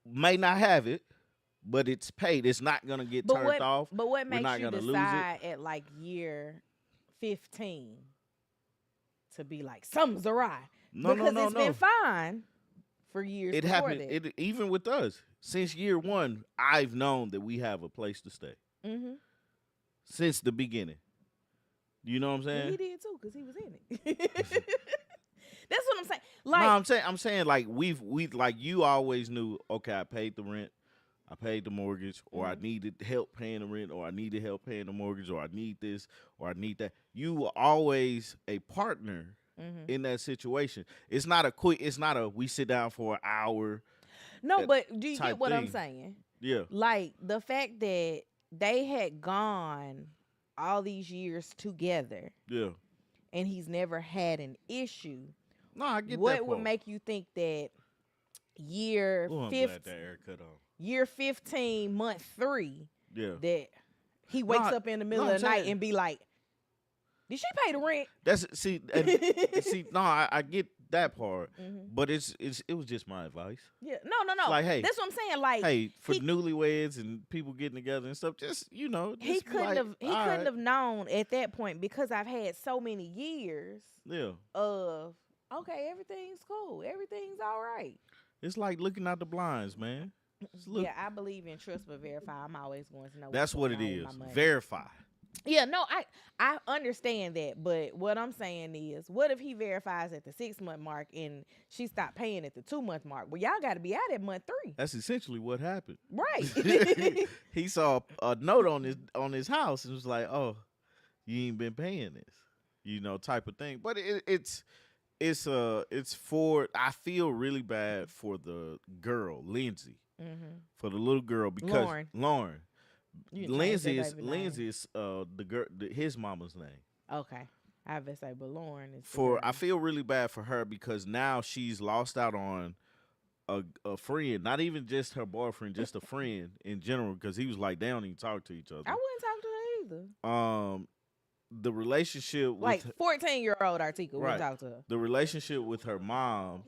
May not have it, but it's paid. It's not going to get turned off. But what makes you decide at like year 15 to be like, something's awry? Because it's been fine for years. It before happened. that. Even with us. Since year 1, I've known that we have a place to stay. Since the beginning. You know what I'm saying? Well, he did too, because he was in it. That's what I'm saying. No, Like, I'm saying like we like you always knew. Okay, I paid the rent, I paid the mortgage, or I needed help paying the rent, or I needed help paying the mortgage, or I need this, or I need that. You were always a partner in that situation. It's not a quick. It's not a we sit down for an hour no, but do you type get what I'm thing. saying? Yeah, Like the fact that they had gone all these years together yeah. and he's never had an issue. No, I get What that would part. make you think that year Oh, I'm 15, glad that haircut on. year 15, month 3, Yeah. that he wakes No, up in the middle no, of the I'm night saying- and be like, did she pay the rent? That's see, and, see. No, I get that part, Mhm. but it was just my advice. Yeah, no. Like, hey, That's what I'm saying. Like, Hey, for he- newlyweds and people getting together and stuff, just he just be couldn't like, have all right. known at that point, because I've had so many years Yeah, of, okay, everything's cool, everything's all right. it's like looking out the blinds, man. Just look. Yeah, I believe in trust but verify. I'm always going to know. That's what's what it going on with is. my money. Verify. Yeah, no, I understand that, but what I'm saying is, what if he verifies at the 6-month mark and she stopped paying at the 2-month mark? Well, y'all got to be out at month 3, That's essentially what happened. right? He saw a note on his house and was like, "Oh, you ain't been paying this," type of thing. But it's for. I feel really bad for the girl, Lindsay, for the little girl because Lauren. You can change Lindsay that is baby name. the girl, his mama's name. Okay, I would say, but Lauren is I feel really bad for her because now she's lost out on a friend, not even just her boyfriend, just a friend in general, because he was like, they don't even talk to each other. I wouldn't talk to her either. The relationship with Like 14-year-old Arteaga Right. wouldn't talk to her. the relationship with her mom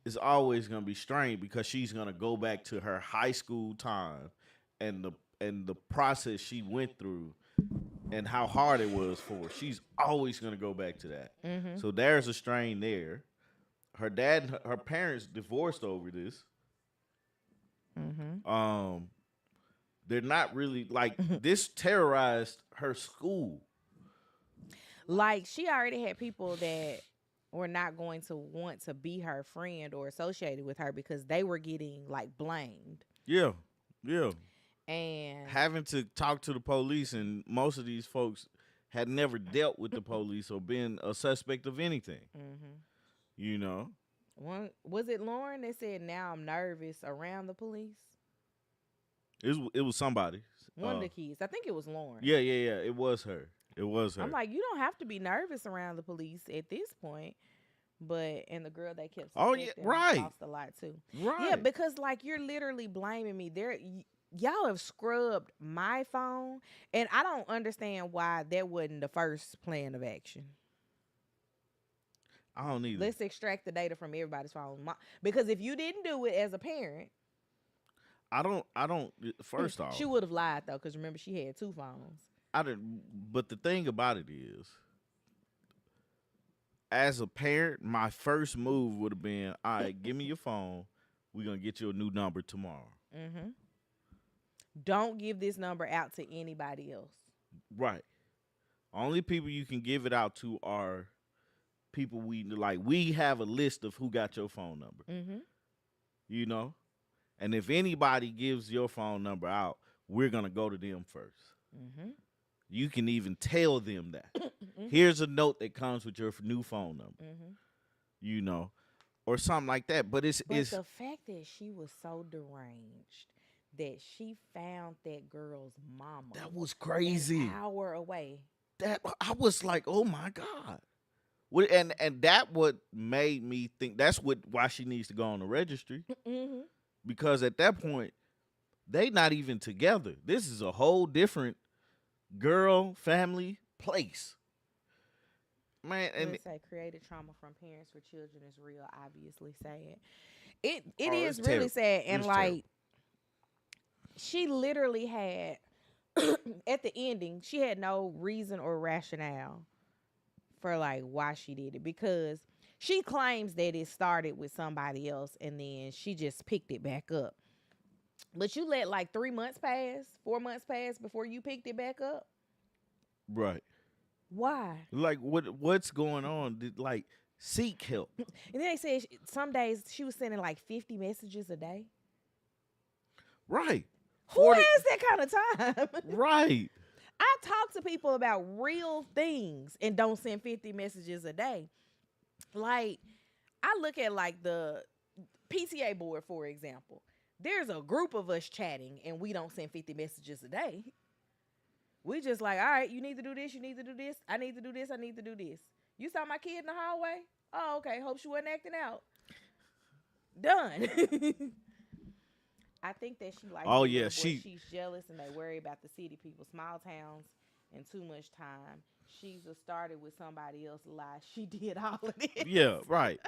is always gonna be strained because she's gonna go back to her high school time and the process she went through and how hard it was for her. She's always gonna go back to that. So there's a strain there. Her dad and her parents divorced over this. They're not really like this terrorized her school. Like, she already had people that were not going to want to be her friend or associated with her because they were getting like blamed. Yeah. And Having to talk to the police, and most of these folks had never dealt with the police or been a suspect of anything. was it Lauren that said, now I'm nervous around the police? It was somebody. One of the kids. I think it was Lauren. Yeah. It was her. It was her. I'm like, you don't have to be nervous around the police at this point. But, and the girl that kept Oh, yeah, suspecting right. lost a lot too. right. Yeah, because like, you're literally blaming me. Y'all have scrubbed my phone, and I don't understand why that wasn't the first plan of action. I don't either. Let's extract the data from everybody's phone. Because if you didn't do it as a parent, I don't. First off, she would have lied though, because remember, she had 2 phones. I didn't. But the thing about it is, as a parent, my first move would have been, all right, give me your phone. We're gonna get you a new number tomorrow. Don't give this number out to anybody else. Right. Only people you can give it out to are people we like. We have a list of who got your phone number. And if anybody gives your phone number out, we're gonna go to them first. You can even tell them that. Here's a note that comes with your new phone number. Or something like that. But it's the fact that she was so deranged that she found that girl's mama. That was crazy. An hour away. That I was like, oh my God. And that what made me think that's why she needs to go on the registry. Because at that point, they not even together. This is a whole different girl, family, place. Man, and say created trauma from parents for children is real, obviously sad. It is it's really terrible. sad. And It's like, terrible. she literally had at the ending, she had no reason or rationale for like why she did it, because she claims that it started with somebody else and then she just picked it back up. But you let like 3 months pass, 4 months pass before you picked it back up. Right. Why? Like what's going on? Like Seek help. And then they said some days she was sending like 50 messages a day. Right. Who has that kind of time? Right. I talk to people about real things and don't send 50 messages a day. Like, I look at like the PTA board, for example. There's a group of us chatting and we don't send 50 messages a day. We just like, all right, you need to do this, you need to do this, I need to do this, I need to do this. You saw my kid in the hallway? Oh, okay, hope she wasn't acting out. Done. I think that she likes she's jealous and they worry about the city people, small towns, and too much time. She's started with somebody else's life. She did all of this. Yeah, right.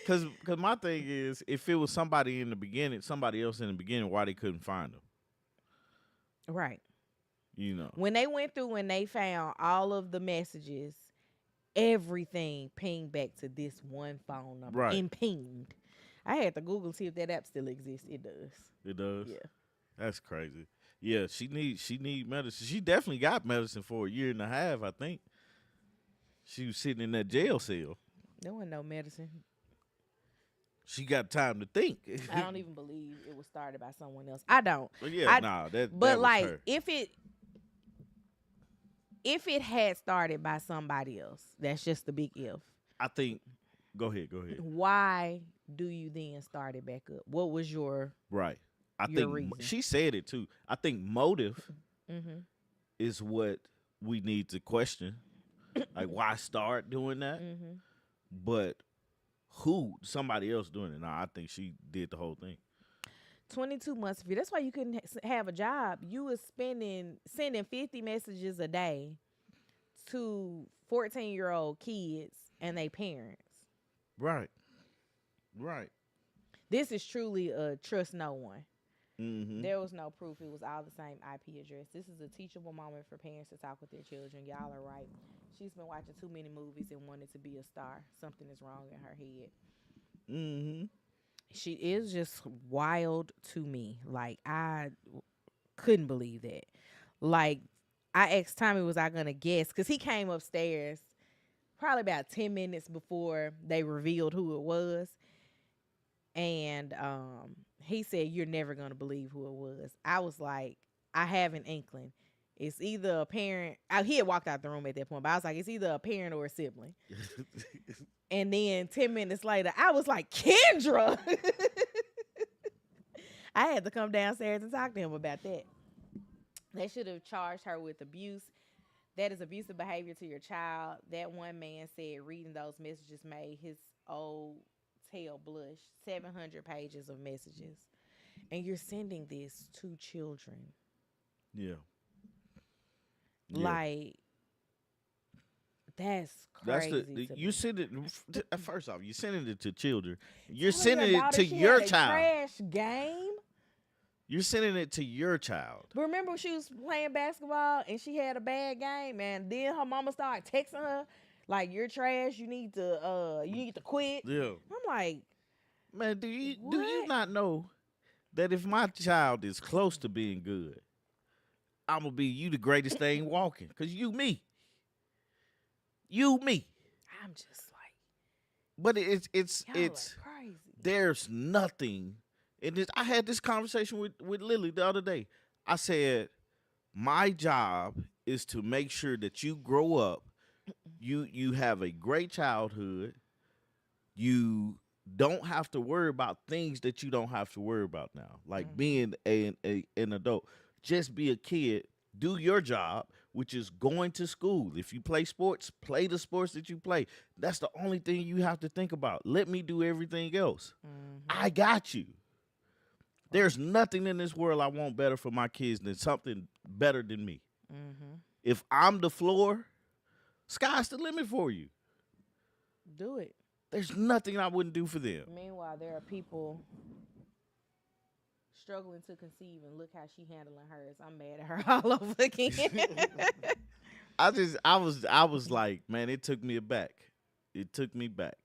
Cause my thing is, if it was somebody else in the beginning, why they couldn't find them? Right. You know. When they went through and they found all of the messages, everything pinged back to this one phone number. Right. And pinged. I had to Google and see if that app still exists. It does. It does? Yeah. That's crazy. Yeah, she need medicine. She definitely got medicine for a year and a half, I think. She was sitting in that jail cell. There wasn't no medicine. She got time to think. I don't even believe it was started by someone else. I don't. But yeah, that But was like, her. if it had started by somebody else, that's just the big if. I think. Go ahead. Why do you then start it back up? What was your right? I your think reason? she said it too. I think motive is what we need to question. Like, why start doing that? But who? Somebody else doing it? No, I think she did the whole thing. 22 months of you. That's why you couldn't have a job. You was sending 50 messages a day to 14-year-old kids and their parents. Right. This is truly a trust no one. Mm-hmm. There was no proof. It was all the same IP address. This is a teachable moment for parents to talk with their children. Y'all are right. She's been watching too many movies and wanted to be a star. Something is wrong in her head. Mm-hmm. She is just wild to me. Like, I couldn't believe that. Like, I asked Tommy, was I going to guess? Because he came upstairs probably about 10 minutes before they revealed who it was. And he said, you're never going to believe who it was. I was like, I have an inkling. It's either a parent. He had walked out the room at that point, but I was like, it's either a parent or a sibling. And then 10 minutes later, I was like, Kendra. I had to come downstairs and talk to him about that. They should have charged her with abuse. That is abusive behavior to your child. That one man said reading those messages made his old tail blush. 700 pages of messages. And you're sending this to children. Yeah. Like, that's crazy. You send it first off. You're sending it to children. You're sending it to your child. Trash game. You're sending it to your child. But remember when she was playing basketball and she had a bad game, and then her mama started texting her like, "You're trash. You need to quit." Yeah. I'm like, man, do you not know that if my child is close to being good, I'm gonna be you the greatest thing walking? Cause you me. I'm just like, but it's crazy. There's nothing. I had this conversation with Lily the other day. I said, my job is to make sure that you grow up, you have a great childhood, you don't have to worry about things that you don't have to worry about now, like being an adult. Just be a kid, do your job, which is going to school. If you play sports, play the sports that you play. That's the only thing you have to think about. Let me do everything else. I got you. There's nothing in this world I want better for my kids than something better than me. If I'm the floor, sky's the limit for you. Do it. There's nothing I wouldn't do for them. Meanwhile, there are people struggling to conceive, and look how she handling hers. I'm mad at her all over again. I was like, man, it took me aback. It took me back.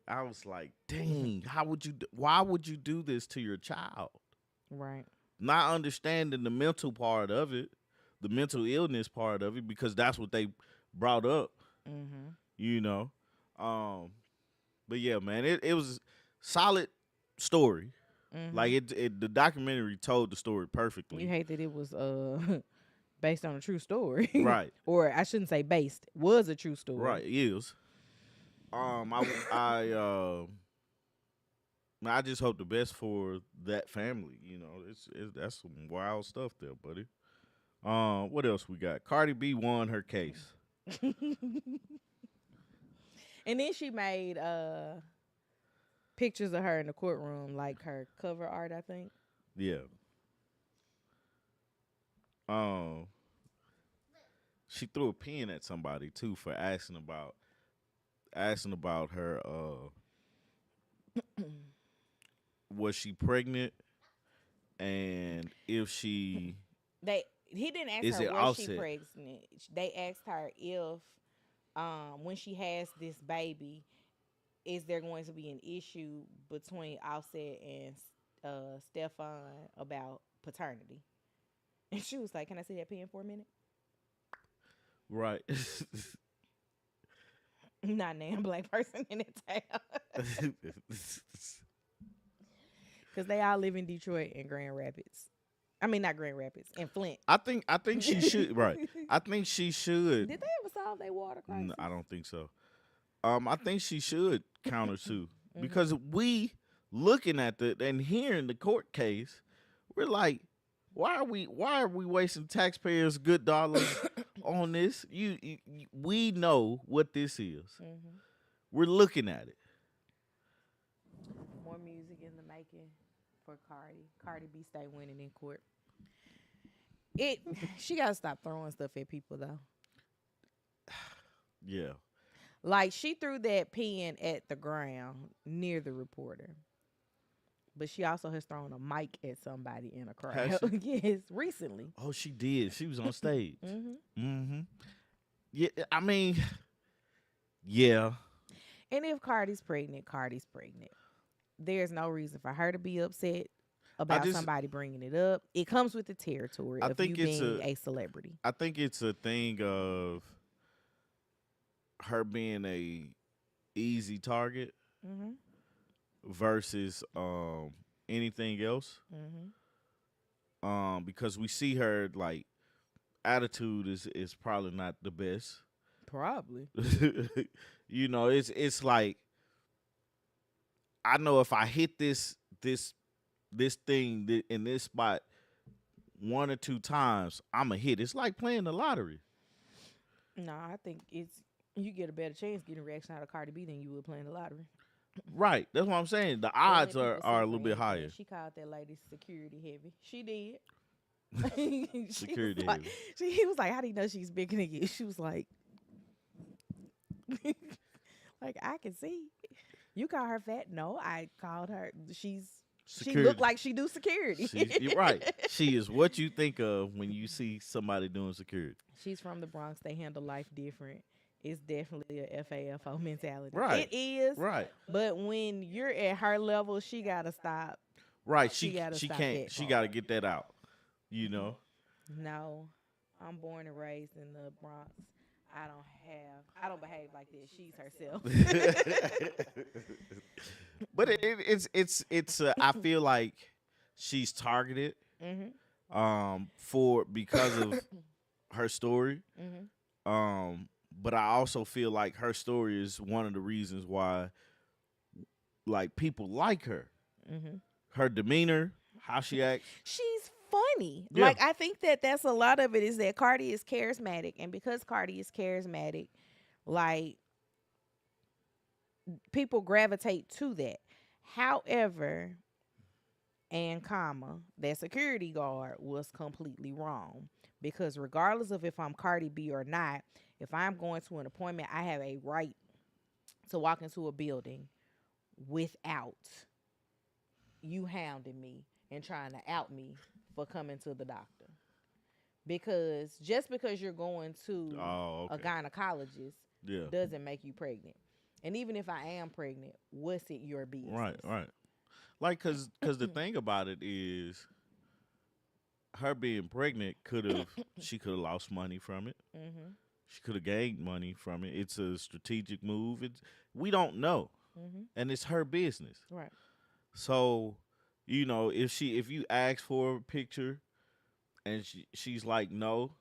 I was like, dang, why would you do this to your child? Right. Not understanding the mental part of it, the mental illness part of it, because that's what they brought up, you know. But yeah, man, it was solid story. Like the documentary told the story perfectly. You hate that it was based on a true story, Right. or I shouldn't say based, was a true story. Right, it is. I just hope the best for that family. You know, that's some wild stuff there, buddy. What else we got? Cardi B won her case. And then she made pictures of her in the courtroom, like her cover art, I think. Yeah. She threw a pin at somebody too for asking about her. Was she pregnant? And if she He didn't ask Is her it was she Offset? pregnant. They asked her if when she has this baby, is there going to be an issue between Offset and Stefan about paternity? And she was like, "Can I see that pen for a minute?" right. Not damn black person in that town. Because they all live in Detroit and Grand Rapids. I mean, not Grand Rapids, and Flint. I think she should. Right. I think she should. Did they ever solve their water crisis? No, I don't think so. I think she should counter sue because we looking at and hearing the court case, we're like, why are we wasting taxpayers' good dollars on this? We know what this is. We're looking at it. More music in the making for Cardi. Cardi B stay winning in court. She gotta stop throwing stuff at people though. Yeah. Like she threw that pen at the ground near the reporter. But she also has thrown a mic at somebody in a crowd. Yes, recently. Oh, she did. She was on stage. Yeah, I mean, yeah. And if Cardi's pregnant, Cardi's pregnant. There's no reason for her to be upset about somebody bringing it up. It comes with the territory of you being a celebrity. I think it's a thing of her being a easy target versus anything else. Because we see her like attitude is probably not the best. Probably. You know, it's like I know if I hit this thing in this spot 1 or 2 times, I'm a hit. It's like playing the lottery. No, I think you get a better chance getting a reaction out of Cardi B than you would playing the lottery. Right. That's what I'm saying. The odds are a little bit higher. She called that lady security heavy. She did. Security heavy. He was like, "How do you know she's bigger than you?" She was like, "Like I can see." You call her fat? No, I called her. She looked like she do security. You're right. She is what you think of when you see somebody doing security. She's from the Bronx. They handle life different. It's definitely a FAFO mentality. Right. It is. Right. But when you're at her level, she gotta stop. Right. She can't. She gotta get that out. You know. No, I'm born and raised in the Bronx. I don't behave like this. She's herself. But it's I feel like she's targeted because of her story. But I also feel like her story is one of the reasons why like people like her. Her demeanor, how she acts. She's funny. Yeah. Like I think that's a lot of it is that Cardi is charismatic, and because Cardi is charismatic, like people gravitate to that. However, that security guard was completely wrong, because regardless of if I'm Cardi B or not, if I'm going to an appointment, I have a right to walk into a building without you hounding me and trying to out me for coming to the doctor. Because just because you're going to a gynecologist doesn't make you pregnant. And even if I am pregnant, what's it your business? Right. Like, cause the thing about it is, her being pregnant she could have lost money from it. She could have gained money from it. It's a strategic move. We don't know, and it's her business. Right. So, if you ask for a picture and she's like, no,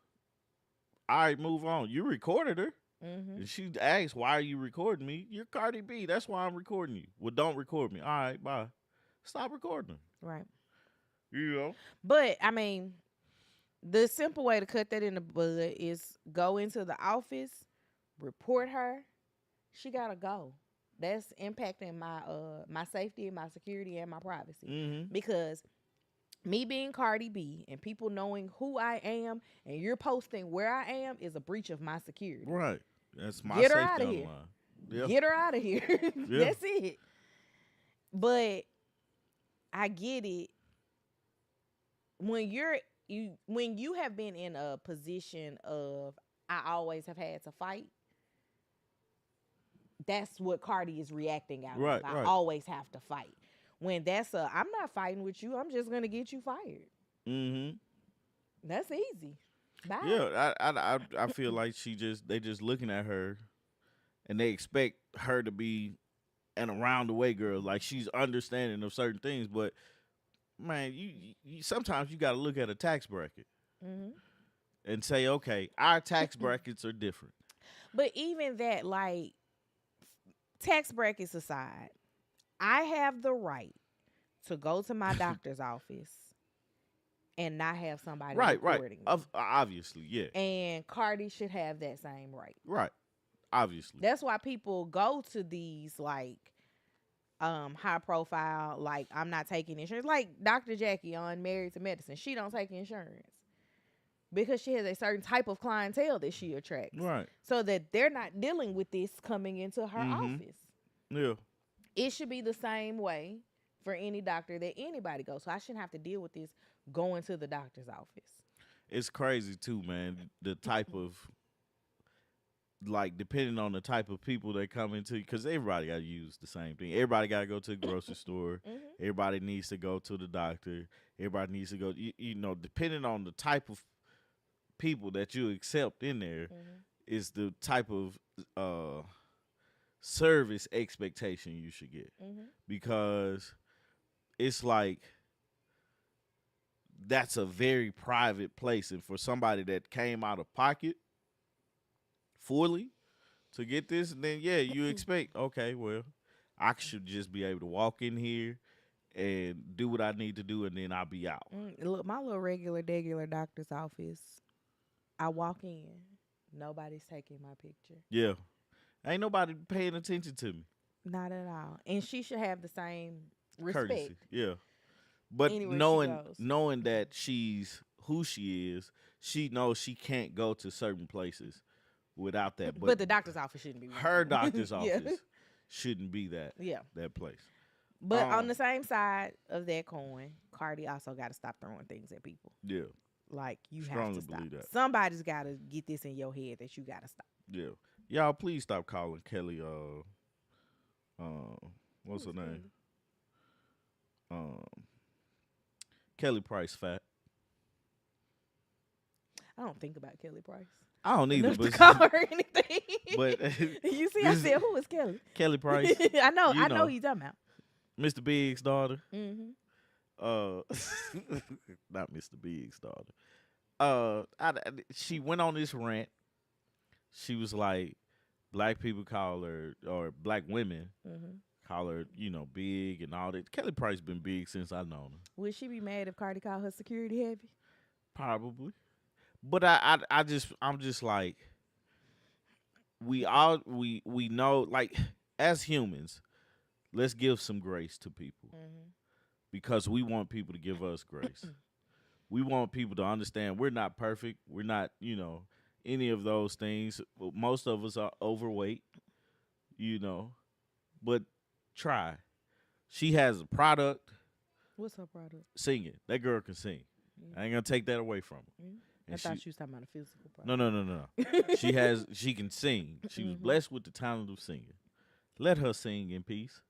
all right, move on. You recorded her. And she asks, why are you recording me? You're Cardi B. That's why I'm recording you. Well, don't record me. All right, bye. Stop recording her. Right. You know? But, I mean, the simple way to cut that in the bud is go into the office, report her. She got to go. That's impacting my safety, my security, and my privacy. Because me being Cardi B and people knowing who I am and you're posting where I am is a breach of my security. Right. That's my Get her safety out of on the here. line. Yeah. Get her out of here. Yeah. That's it. But I get it. When you have been in a position of I always have had to fight, that's what Cardi is reacting out of. I always have to fight. When I'm not fighting with you, I'm just gonna get you fired. That's easy. Bye. Yeah, I feel like they just looking at her, and they expect her to be an around the way girl, like she's understanding of certain things. But man, you sometimes you got to look at a tax bracket and say, okay, our tax brackets are different. But even that, like tax brackets aside, I have the right to go to my doctor's office and not have somebody recording me. Obviously, yeah. And Cardi should have that same right. Right. Obviously. That's why people go to these like high profile, like I'm not taking insurance. Like Dr. Jackie on Married to Medicine. She don't take insurance because she has a certain type of clientele that she attracts. Right. So that they're not dealing with this coming into her office. Yeah. It should be the same way for any doctor that anybody goes. So I shouldn't have to deal with this going to the doctor's office. It's crazy too, man. The type of, like, depending on the type of people they come into, because everybody got to use the same thing. Everybody got to go to the grocery store. Everybody needs to go to the doctor. Everybody needs to go, depending on the type of people that you accept in there is the type of service expectation you should get. Because it's like, that's a very private place. And for somebody that came out of pocket fully to get this, then yeah, you expect, okay, well, I should just be able to walk in here and do what I need to do, and then I'll be out. Look, my little regular doctor's office, I walk in, nobody's taking my picture. Yeah. Ain't nobody paying attention to me. Not at all. And she should have the same respect. Courtesy. Yeah. But anywhere knowing that she's who she is, she knows she can't go to certain places without that. But the doctor's office shouldn't be. Her doctor's office shouldn't be that place. But on the same side of that coin, Cardi also got to stop throwing things at people. Yeah. Like, you Strongly have to stop. believe that. Somebody's got to get this in your head that you got to stop. Yeah. Y'all, please stop calling Kelly, what's her name? Kelly Price fat. I don't think about Kelly Price. I don't either. But to call her anything. But you see, I said, who is Kelly? Kelly Price. I know who he's talking about. Mr. Big's daughter. Not Mr. Big's daughter. She went on this rant. She was like, black people call her, or black women call her, big and all that. Kelly Price been big since I known her. Would she be mad if Cardi called her security heavy? Probably. But I'm just like, we know, like, as humans, let's give some grace to people because we want people to give us grace. We want people to understand we're not perfect. We're not, any of those things. Most of us are overweight, but try. She has a product. What's her product? Singing. That girl can sing. I ain't gonna take that away from her. I thought she was talking about a physical product. No. She can sing. She was blessed with the talent of singing. Let her sing in peace.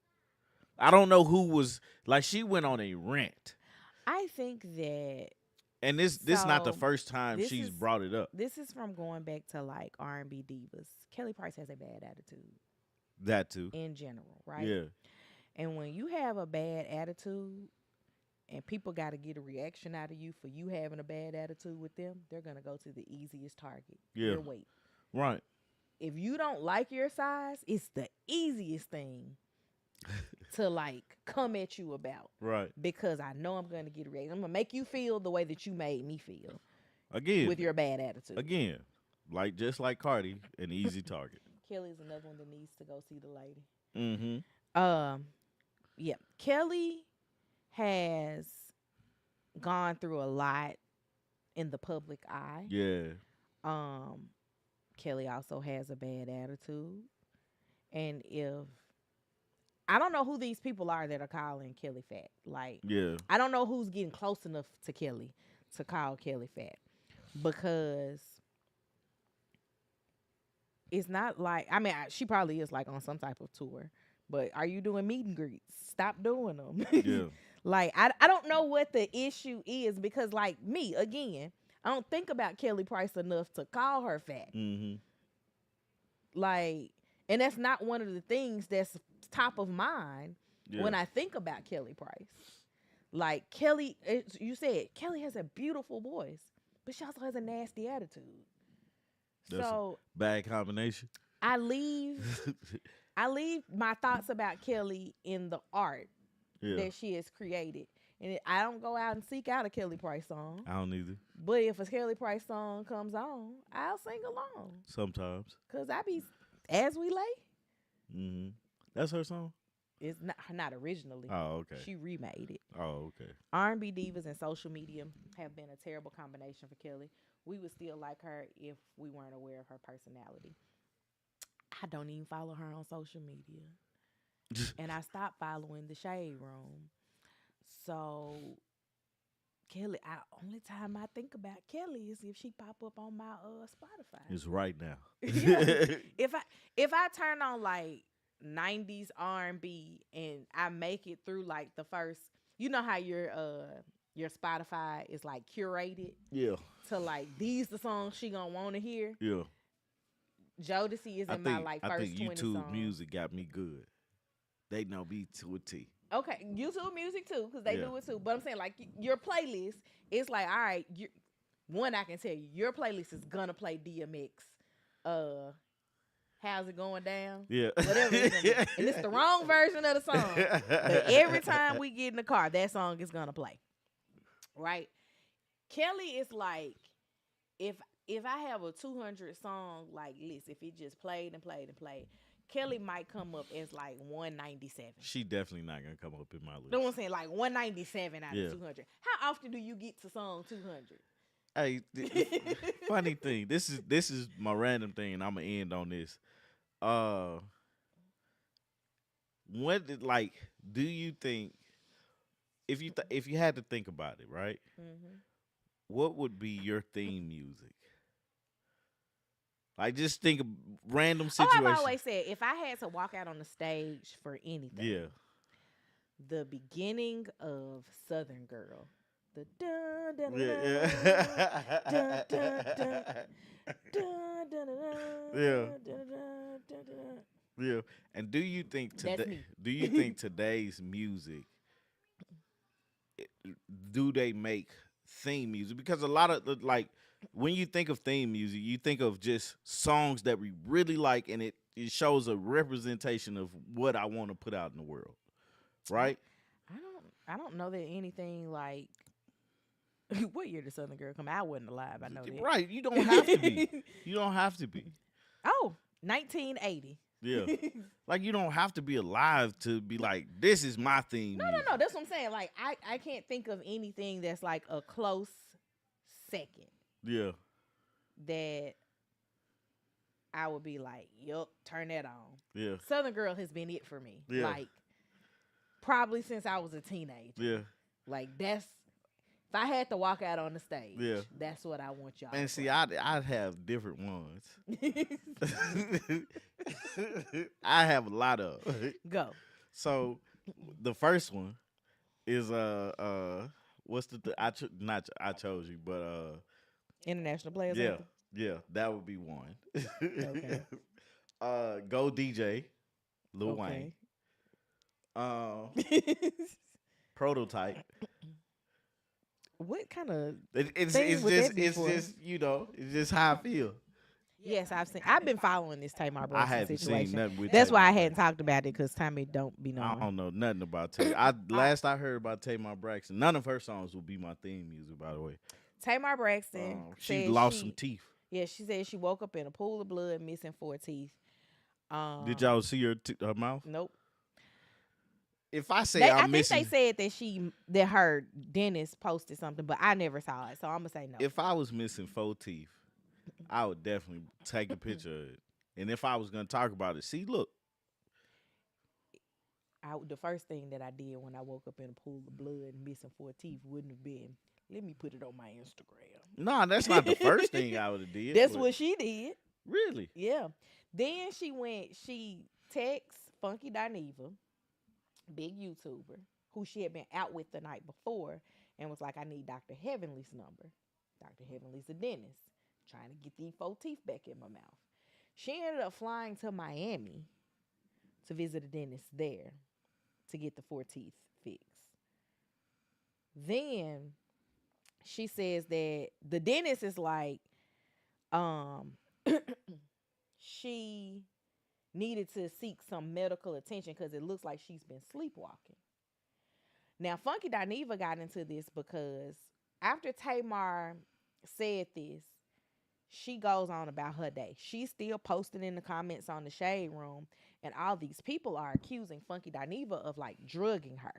I don't know who was, like, she went on a rant. I think that And this not the So, first time this she's is brought it up. this is from going back to like R&B divas. Kelly Price has a bad attitude That too. in general, right? Yeah. And when you have a bad attitude and people got to get a reaction out of you for you having a bad attitude with them, they're going to go to the easiest target, Yeah. your weight. Right. If you don't like your size, it's the easiest thing to like come at you about, Right. because I know I'm going to get a reaction. I'm going to make you feel the way that you made me feel Again. with your bad attitude. Again. Like just like Cardi, an easy target. Kelly's another one that needs to go see the lady. Mm-hmm. Yeah. Kelly has gone through a lot in the public eye. Yeah. Kelly also has a bad attitude. And if I don't know who these people are that are calling Kelly fat. Like, Yeah. I don't know who's getting close enough to Kelly to call Kelly fat, because it's not like, I mean, she probably is like on some type of tour, but are you doing meet and greets? Stop doing them. Yeah. Like, I don't know what the issue is, because like me, again, I don't think about Kelly Price enough to call her fat. Mm-hmm. Like, and that's not one of the things that's top of mind when I think about Kelly Price. Like, Kelly, you said, Kelly has a beautiful voice, but she also has a nasty attitude. That's so a bad combination. I leave my thoughts about Kelly in the art that she has created. And I don't go out and seek out a Kelly Price song. I don't either. But if a Kelly Price song comes on, I'll sing along. Sometimes. Because I be, As We Lay. Mm-hmm. That's her song? It's not originally. Oh, okay. She remade it. Oh, okay. R&B divas and social media have been a terrible combination for Kelly. We would still like her if we weren't aware of her personality. I don't even follow her on social media. And I stopped following the Shade Room. So Kelly, only time I think about Kelly is if she pop up on my Spotify. It's right now. If I turn on like 90s R&B and I make it through like the first, you know how your Spotify is like curated, to like these the songs she gonna want to hear. Yeah. Jodeci is in my like first 20 songs. I think YouTube Music got me good. They know me to a T. Okay, YouTube Music too, because they do it too. But I'm saying, like, your playlist, it's like, all right, one, I can tell you, your playlist is gonna play DMX. How's it going down? Yeah. Whatever it's gonna be. And it's the wrong version of the song. But every time we get in the car, that song is gonna play. Right? Kelly is like, if I have a 200 song like list, if it just played and played and played, Kelly might come up as like 197. She definitely not gonna come up in my list. You know what I'm saying? Like 197 out of 200. How often do you get to song 200? Hey, funny thing. This is my random thing, and I'm gonna end on this. Do you think, if you had to think about it, right? Mm-hmm. What would be your theme music? Like, just think of random situations. I've always said, if I had to walk out on the stage for anything, the beginning of Southern Girl, the dun dun dun dun. Yeah. And do you think today's music, do they make theme music? Because a lot of when you think of theme music, you think of just songs that we really like, and it shows a representation of what I want to put out in the world, right? I don't know that anything like. What year did Southern Girl come out? I wasn't alive. I know that. Right. You don't have to be. You don't have to be. Oh, 1980. Yeah. Like, you don't have to be alive to be like, this is my theme. No. That's what I'm saying. Like, I can't think of anything that's like a close second. Yeah. That I would be like, yup, turn that on. Yeah. Southern Girl has been it for me. Yeah. Like, probably since I was a teenager. Yeah. Like, if I had to walk out on the stage, that's what I want y'all. And see, I'd have different ones. I have a lot of. Go. So the first one is what's the I chose you, but International Players yeah, Anthem. yeah, that would be one. Okay. Go DJ, Lil Wayne. Okay. Um, Prototype. What kind of It's thing would that be it's for? just it's just how I feel. Yes, I've been following this Tamar I Braxton haven't situation. seen nothing with. That's Tamar why I Braxton. hadn't talked about it because Tommy don't be I knowing. don't know nothing about Tamar. Last I heard about Tamar Braxton, none of her songs will be my theme music. By the way, Tamar Braxton she said lost some teeth. Yeah, she said she woke up in a pool of blood, missing 4 teeth. Did y'all see her mouth? Nope. If I say I I'm missing, think they said that her dentist posted something, but I never saw it, so I'm gonna say no. if I was missing 4 teeth, I would definitely take a picture of it. And if I was gonna talk about it, see, look, The first thing that I did when I woke up in a pool of blood and missing 4 teeth wouldn't have been, let me put it on my Instagram. nah, that's not the first thing I would have did. That's what she did. Really. Yeah. Then she texts Funky Dineva, big YouTuber, who she had been out with the night before, and was like, I need Dr. Heavenly's number. Dr. Heavenly's a dentist, trying to get these 4 teeth back in my mouth. She ended up flying to Miami to visit a dentist there to get the 4 teeth fixed. Then she says that the dentist is like, she needed to seek some medical attention because it looks like she's been sleepwalking. Now, Funky Dineva got into this because after Tamar said this, she goes on about her day. She's still posting in the comments on the Shade Room, and all these people are accusing Funky Dineva of like drugging her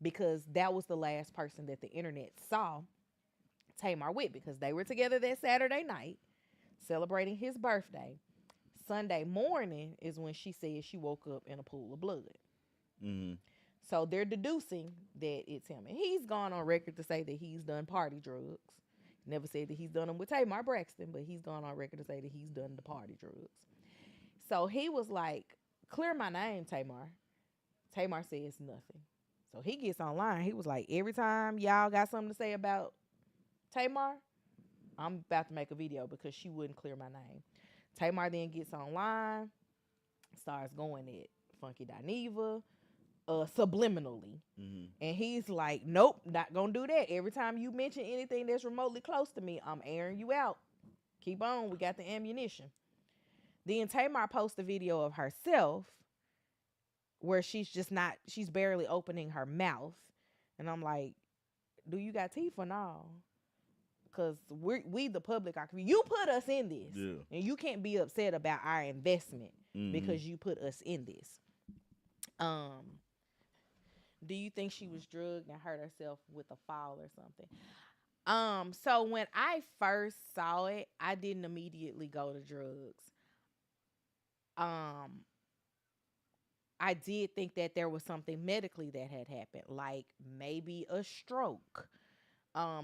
because that was the last person that the internet saw Tamar with, because they were together that Saturday night celebrating his birthday. Sunday morning is when she said she woke up in a pool of blood. So they're deducing that it's him. And he's gone on record to say that he's done party drugs. Never said that he's done them with Tamar Braxton, but he's gone on record to say that he's done the party drugs. So he was like, clear my name, Tamar. Tamar says nothing. So he gets online. He was like, every time y'all got something to say about Tamar, I'm about to make a video because she wouldn't clear my name. Tamar then gets online, starts going at Funky Dineva, subliminally. And he's like, nope, not gonna do that. Every time you mention anything that's remotely close to me, I'm airing you out. Keep on, we got the ammunition. Then Tamar posts a video of herself where she's barely opening her mouth. And I'm like, do you got teeth or no? Because we the public are, you put us in this. Yeah. And you can't be upset about our investment because you put us in this. Do you think she was drugged and hurt herself with a fall or something? So when I first saw it, I didn't immediately go to drugs. I did think that there was something medically that had happened, like maybe a stroke.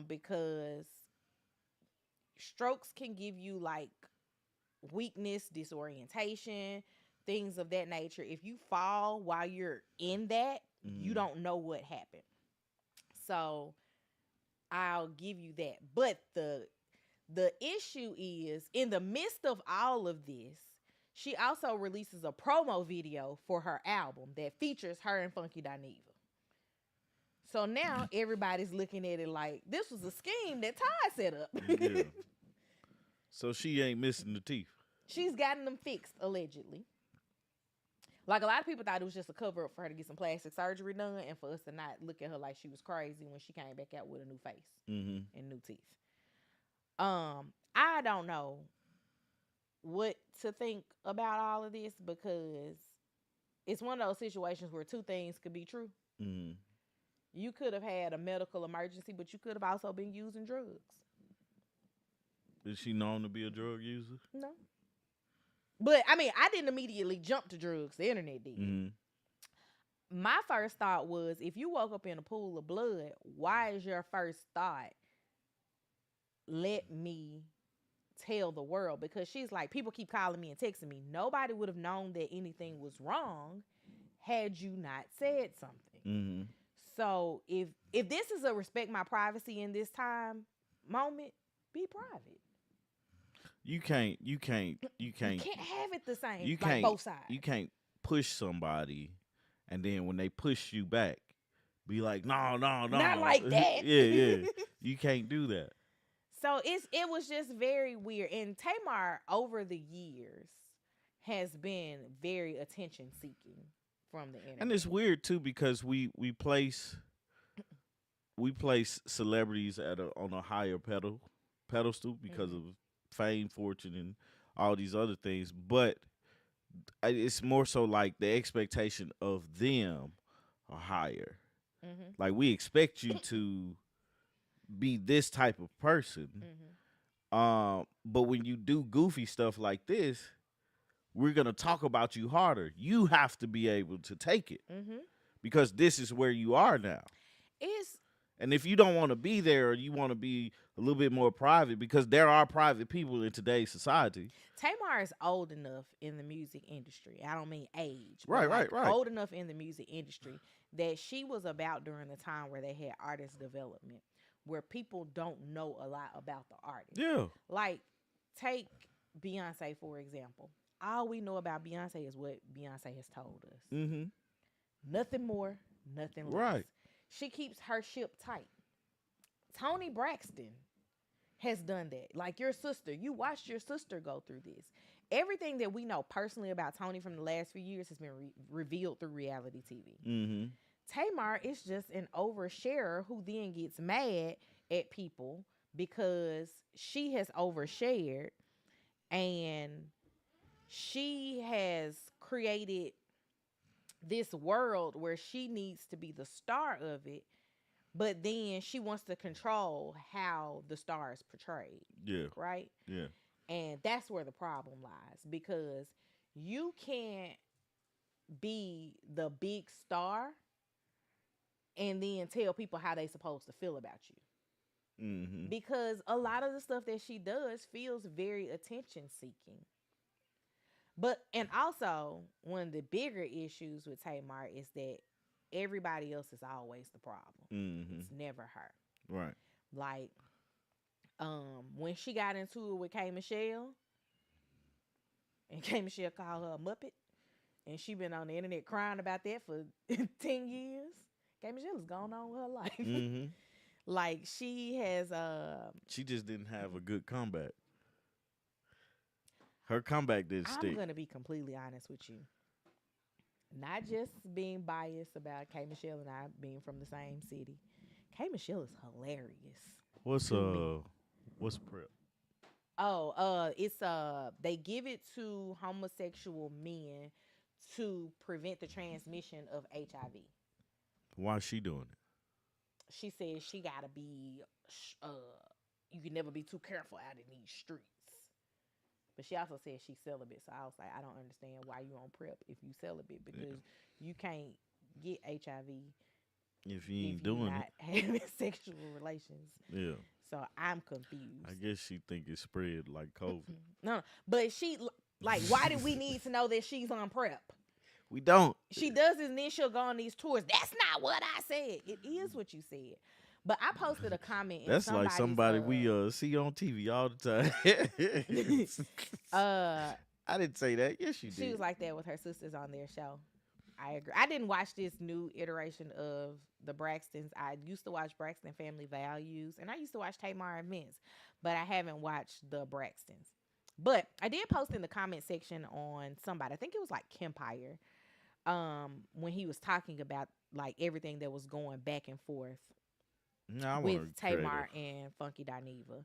Because strokes can give you like weakness, disorientation, things of that nature. If you fall while you're in that, you don't know what happened. So I'll give you that. But the issue is, in the midst of all of this, she also releases a promo video for her album that features her and Funky Dineva. So now everybody's looking at it like this was a scheme that Ty set up. Yeah. So she ain't missing the teeth. She's gotten them fixed, allegedly. Like, a lot of people thought it was just a cover-up for her to get some plastic surgery done and for us to not look at her like she was crazy when she came back out with a new face and new teeth. I don't know what to think about all of this because it's one of those situations where 2 things could be true. You could have had a medical emergency, but you could have also been using drugs. Is she known to be a drug user? No. But, I mean, I didn't immediately jump to drugs. The internet did. My first thought was, if you woke up in a pool of blood, why is your first thought, let me tell the world? Because she's like, people keep calling me and texting me. Nobody would have known that anything was wrong had you not said something. So if this is a respect my privacy in this time moment, be private. You can't. You can't. You You can't. can't have it the same, You like can't. both sides. You can't push somebody, and then when they push you back, be like, no, no, no. Not like that. Yeah, yeah. You can't do that. So it was just very weird. And Tamar over the years has been very attention seeking from the internet. And it's weird too because we place celebrities on a higher pedestal because of fame, fortune, and all these other things. But it's more so like the expectation of them are higher. Mm-hmm. Like we expect you to be this type of person. But when you do goofy stuff like this, we're gonna talk about you harder. You have to be able to take it because this is where you are now. And if you don't want to be there, or you want to be a little bit more private, because there are private people in today's society. Tamar is old enough in the music industry. I don't mean age. Right. Old enough in the music industry that she was about during the time where they had artist development, where people don't know a lot about the artist. Yeah. Like, take Beyonce, for example. All we know about Beyonce is what Beyonce has told us. Mm-hmm. Nothing more, nothing less. Right. She keeps her ship tight. Toni Braxton has done that. Like your sister. You watched your sister go through this. Everything that we know personally about Toni from the last few years has been revealed through reality TV. Mm-hmm. Tamar is just an oversharer who then gets mad at people because she has overshared and she has created this world where she needs to be the star of it, but then she wants to control how the star is portrayed. Yeah. Right? Yeah. And that's where the problem lies, because you can't be the big star and then tell people how they supposed to feel about you. Mm-hmm. Because a lot of the stuff that she does feels very attention seeking. And also, one of the bigger issues with Tamar is that everybody else is always the problem. Mm-hmm. It's never her. Right. Like, when she got into it with K. Michelle, and K. Michelle called her a Muppet, and she been on the internet crying about that for 10 years. K. Michelle has gone on with her life. Mm-hmm. Like, she has... she just didn't have a good comeback. Her comeback didn't stick. I'm going to be completely honest with you. Not just being biased about K. Michelle and I being from the same city. K. Michelle is hilarious. What's PrEP? It's they give it to homosexual men to prevent the transmission of HIV. Why is she doing it? She says she gotta be you can never be too careful out in these streets. But she also said she's celibate, so I was like, I don't understand why you on PrEP if you celibate, because you can't get HIV if you ain't doing not having sexual relations. Yeah. So I'm confused. I guess she think it spread like COVID. No, but she, like, why do we need to know that she's on PrEP? We don't. She does this and then she'll go on these tours. That's not what I said. It is what you said. But I posted a comment. That's like somebody we see on TV all the time. I didn't say that. Yes, you did. She was like that with her sisters on their show. I agree. I didn't watch this new iteration of the Braxtons. I used to watch Braxton Family Values, and I used to watch Tamar and Vince, but I haven't watched the Braxtons. But I did post in the comment section on somebody, I think it was like Kempire, when he was talking about like everything that was going back and forth with Tamar and Funky Dineva.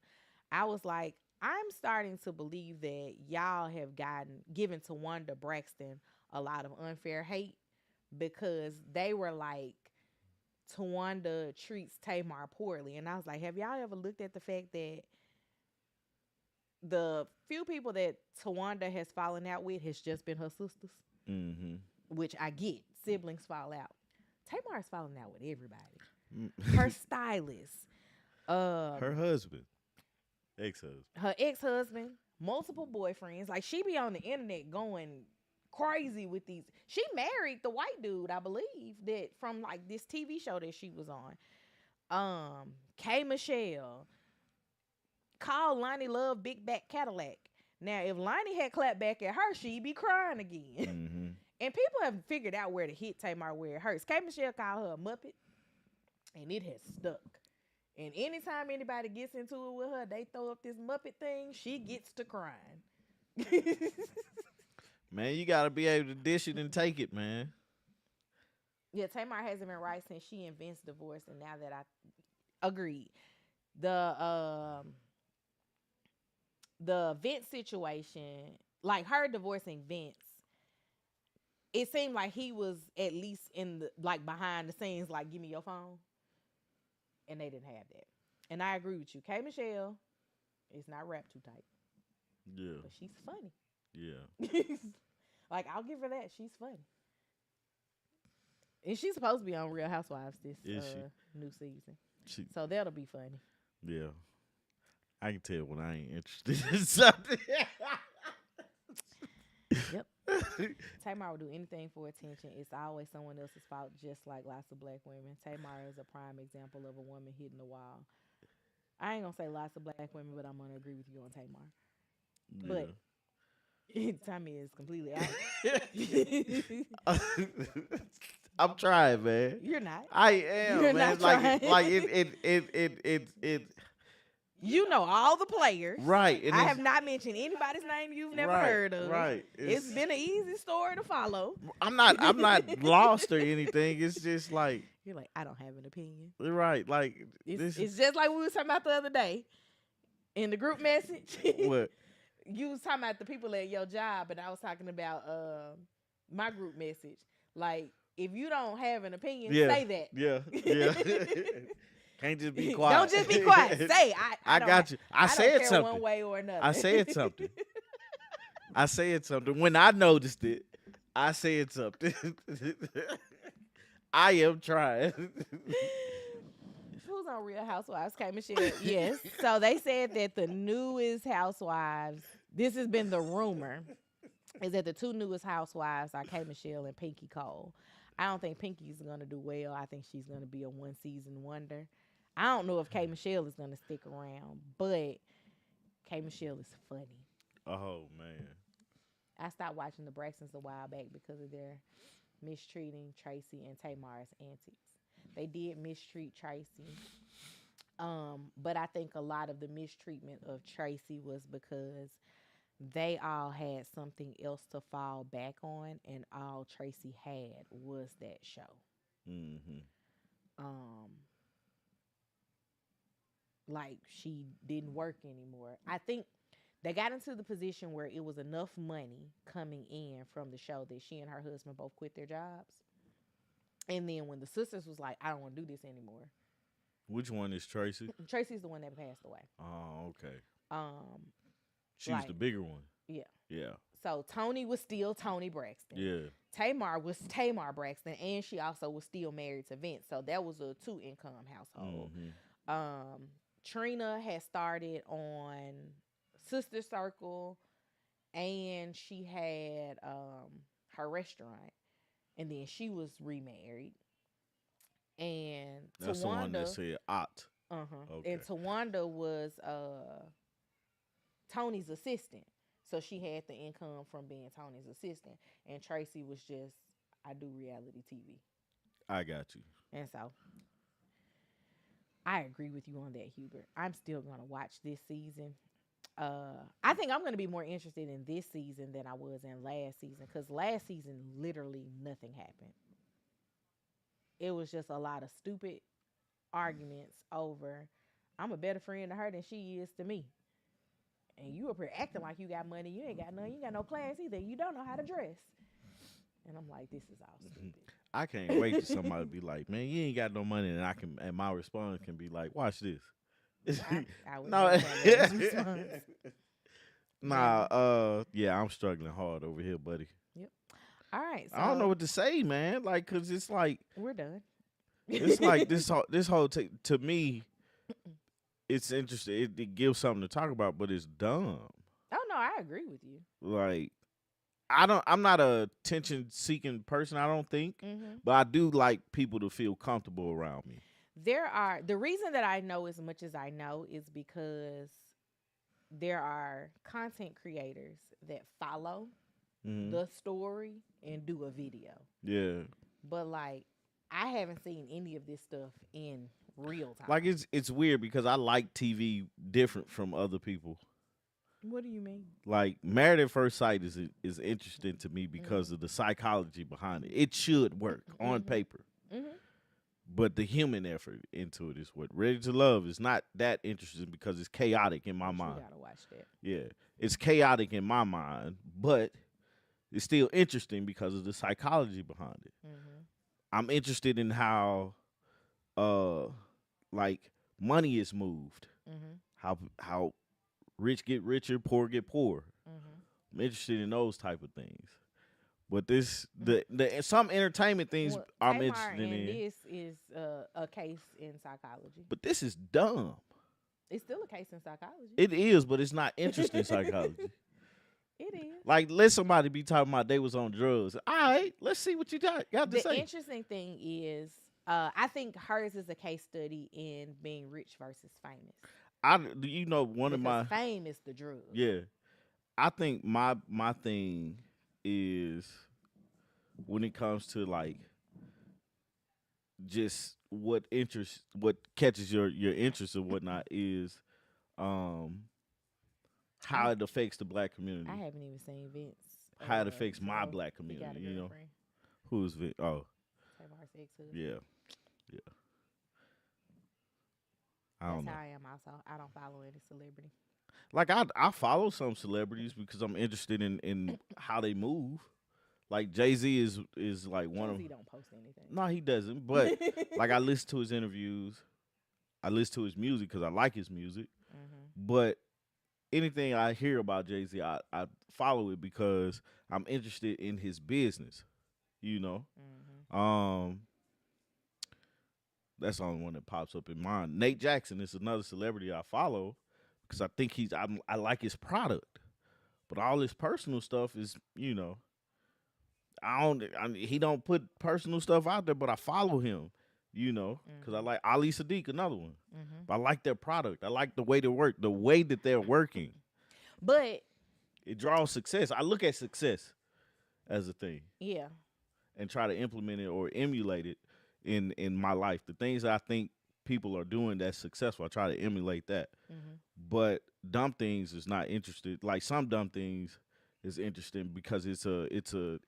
I was like, I'm starting to believe that y'all have given Tawanda Braxton a lot of unfair hate, because they were like, Tawanda treats Tamar poorly. And I was like, have y'all ever looked at the fact that the few people that Tawanda has fallen out with has just been her sisters? Mm-hmm. Which I get. Siblings fall out. Tamar's falling out with everybody. Her stylist. Her husband. Ex-husband. Her ex-husband. Multiple boyfriends. Like, she be on the internet going crazy with these. She married the white dude, I believe, that from like this TV show that she was on. K Michelle called Lonnie Love Big Back Cadillac. Now, if Lonnie had clapped back at her, she'd be crying again. Mm-hmm. And people have figured out where to hit Tamar where it hurts. K Michelle called her a Muppet, and it has stuck. And anytime anybody gets into it with her, they throw up this Muppet thing, she gets to crying. Man, you got to be able to dish it and take it, man. Yeah, Tamar hasn't been right since she and Vince divorced, and now that I agreed. The Vince situation, like her divorcing Vince, it seemed like he was at least in the like behind the scenes, like, give me your phone. And they didn't have that. And I agree with you. K Michelle is not wrapped too tight. Yeah. But she's funny. Yeah. Like, I'll give her that. She's funny. And she's supposed to be on Real Housewives this new season. So that'll be funny. Yeah. I can tell when I ain't interested in something. Yep. Tamar will do anything for attention. It's always someone else's fault, just like lots of black women. Tamar is a prime example of a woman hitting the wall. I ain't going to say lots of black women, but I'm going to agree with you on Tamar. Yeah. But Tommy is completely out. I'm trying, man. You're not. I am, You're man. not trying. It You know all the players. right. And I have not mentioned anybody's name you've never heard of. Right. It's been an easy story to follow. I'm not lost or anything. It's just like, You're like, I don't have an opinion. right. Like, It's just like we was talking about the other day in the group message. what? You was talking about the people at your job, and I was talking about my group message. Like, if you don't have an opinion, say that. Yeah. Can't just be quiet. Don't just be quiet. Say, I got you. I don't said care something. one way or another. I said something. I said something. When I noticed it, I said something. I am trying. Who's on Real Housewives? K Michelle. Yes. So they said that the newest Housewives, this has been the rumor, is that the two newest Housewives are K Michelle and Pinky Cole. I don't think Pinky's going to do well. I think she's going to be a one-season wonder. I don't know if K Michelle is going to stick around, but K Michelle is funny. Oh, man. I stopped watching the Braxtons a while back because of their mistreating Tracy and Tamar's antics. They did mistreat Tracy. But I think a lot of the mistreatment of Tracy was because they all had something else to fall back on, and all Tracy had was that show. Mm-hmm. Like, she didn't work anymore. I think they got into the position where it was enough money coming in from the show that she and her husband both quit their jobs. And then when the sisters was like, I don't want to do this anymore. Which one is Tracy? Tracy's the one that passed away. Oh, okay. She's like, the bigger one. Yeah. Yeah. So Toni was still Toni Braxton. Yeah. Tamar was Tamar Braxton, and she also was still married to Vince. So that was a 2-income household. Mm-hmm. Trina had started on Sister Circle, and she had her restaurant, and then she was remarried. And that's Tawanda, the one that said Ott. Okay. And Tawanda was Tony's assistant. So she had the income from being Tony's assistant. And Tracy was just, I do reality TV. I got you. And so I agree with you on that, Hubert. I'm still going to watch this season. I think I'm going to be more interested in this season than I was in last season, because last season, literally nothing happened. It was just a lot of stupid arguments over, I'm a better friend to her than she is to me. And you up here acting like you got money. You ain't got none. You ain't got no class either. You don't know how to dress. And I'm like, this is all stupid. I can't wait for somebody to be like, man, you ain't got no money. And my response can be like, watch this. I would no. response. Yeah, I'm struggling hard over here, buddy. Yep. All right. So I don't know what to say, man. Like, cause it's like we're done. It's like this whole to me, it's interesting. It gives something to talk about, but it's dumb. Oh no, I agree with you. Like, I'm not a attention seeking person, I don't think. But I do like people to feel comfortable around me. The reason that I know as much as I know is because there are content creators that follow the story and do a video. Yeah. But like I haven't seen any of this stuff in real time. Like it's weird because I like TV different from other people. What do you mean? Like Married at First Sight is interesting to me because of the psychology behind it. It should work on paper. But the human effort into it is what Ready to Love is not that interesting because it's chaotic in my mind. You gotta watch that. Yeah, it's chaotic in my mind, but it's still interesting because of the psychology behind it. I'm interested in how, like money is moved, how rich get richer, poor get poor. I'm interested in those type of things. But some entertainment things I'm Tamar interested in. This is a case in psychology. But this is dumb. It's still a case in psychology. It is, but it's not interesting psychology. It is. Like, let somebody be talking about they was on drugs. All right, let's see what you got to say. The interesting thing is, I think hers is a case study in being rich versus famous. One of my fame is the drug. Yeah, I think my thing is when it comes to like just what catches your interest and whatnot is how it affects the black community. I haven't even seen Vince. How it affects my black community, you know. Who's Vince? Oh. Tamar's ex-husband. Yeah. I don't know. That's how I am also. I don't follow any celebrity. Like I follow some celebrities because I'm interested in how they move. Like Jay-Z is like one of Jay-Z don't post anything. No, he doesn't. But like I listen to his interviews. I listen to his music because I like his music. But anything I hear about Jay-Z, I follow it because I'm interested in his business. You know? That's the only one that pops up in mind. Nate Jackson is another celebrity I follow because I think I like his product. But all his personal stuff is, you know, he don't put personal stuff out there, but I follow him, you know, because I like Ali Sadiq, another one. But I like their product. I like the way they work, the way that they're working. But it draws success. I look at success as a thing. Yeah. And try to implement it or emulate it in my life. The things that I think people are doing that's successful, I try to emulate that. But dumb things is not interested. Like some dumb things is interesting because it's a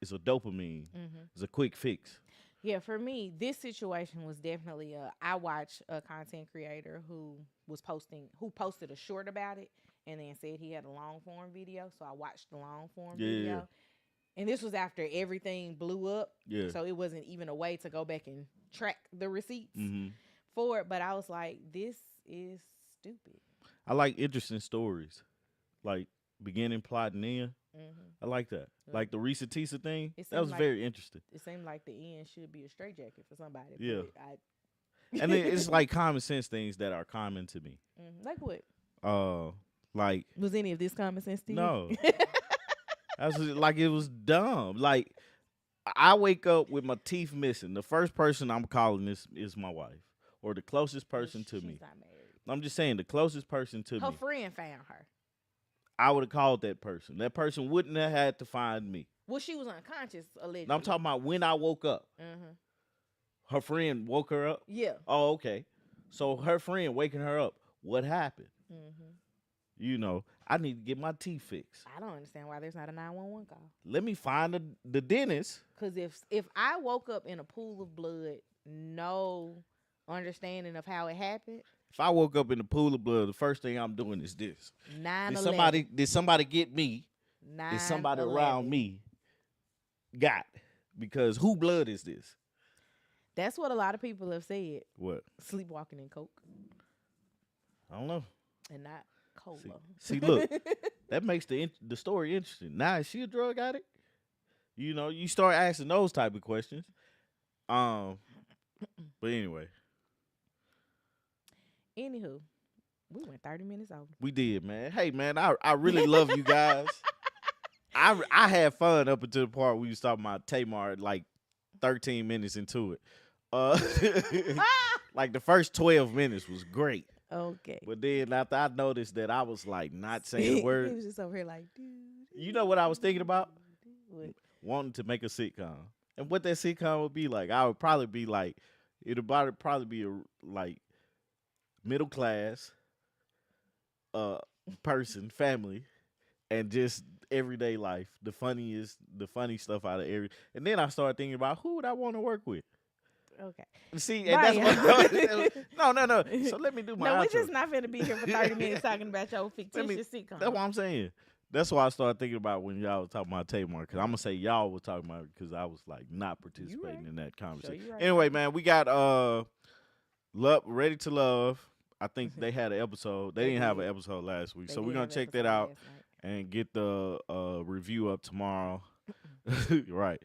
dopamine. It's a quick fix. Yeah, for me, this situation was definitely I watched a content creator who posted a short about it and then said he had a long form video. So I watched the long form video. And this was after everything blew up. Yeah. So it wasn't even a way to go back and track the receipts for it. But I was like, this is stupid. I like interesting stories. Like beginning, plot, and end. I like that. Like the Risa Tisa thing. That was very interesting. It seemed like the end should be a straitjacket for somebody. Yeah. And it's like common sense things that are common to me. Like what? Like. Was any of this common sense to you? No. That's like it was dumb. Like I wake up with my teeth missing. The first person I'm calling is my wife or the closest person to me. She's not married. I'm just saying the closest person to me. Her friend found her. I would have called that person. That person wouldn't have had to find me. Well, she was unconscious, allegedly. No, I'm talking about when I woke up. Her friend woke her up? Yeah. Oh, okay. So her friend waking her up, what happened? You know, I need to get my teeth fixed. I don't understand why there's not a 911 call. Let me find the dentist. Because if I woke up in a pool of blood, no understanding of how it happened. If I woke up in a pool of blood, the first thing I'm doing is this. 9/11. Did somebody get me? 9/11. Is somebody around me got? Because who blood is this? That's what a lot of people have said. What? Sleepwalking in coke. I don't know. And not cola. See, look, that makes the story interesting. Now, is she a drug addict? You know, you start asking those type of questions. But anyway. Anywho, we went 30 minutes over. We did, man. Hey, man, I really love you guys. I had fun up until the part where you was talking about Tamar like 13 minutes into it. Like the first 12 minutes was great. Okay. But then after I noticed that I was like not saying a He word. was just over here like, dude. You know what I was thinking about? What? Wanting to make a sitcom. And what that sitcom would be like, I would probably be like, probably be a like middle class person, family, and just everyday life. The funny stuff out of every. And then I started thinking about who would I want to work with. Okay. See, and that's what. No. So let me do my. No, we're outro. just not finna be here for 30 minutes talking about your fictitious sitcom. That's what I'm saying. That's why I started thinking about when y'all was talking about Tamar, because I'm gonna say y'all were talking about it because I was like not participating in that conversation. Right. Anyway, man, we got Love Ready to Love. I think they had an episode. They didn't have an episode last week, so we're gonna check that out and get the review up tomorrow. Right.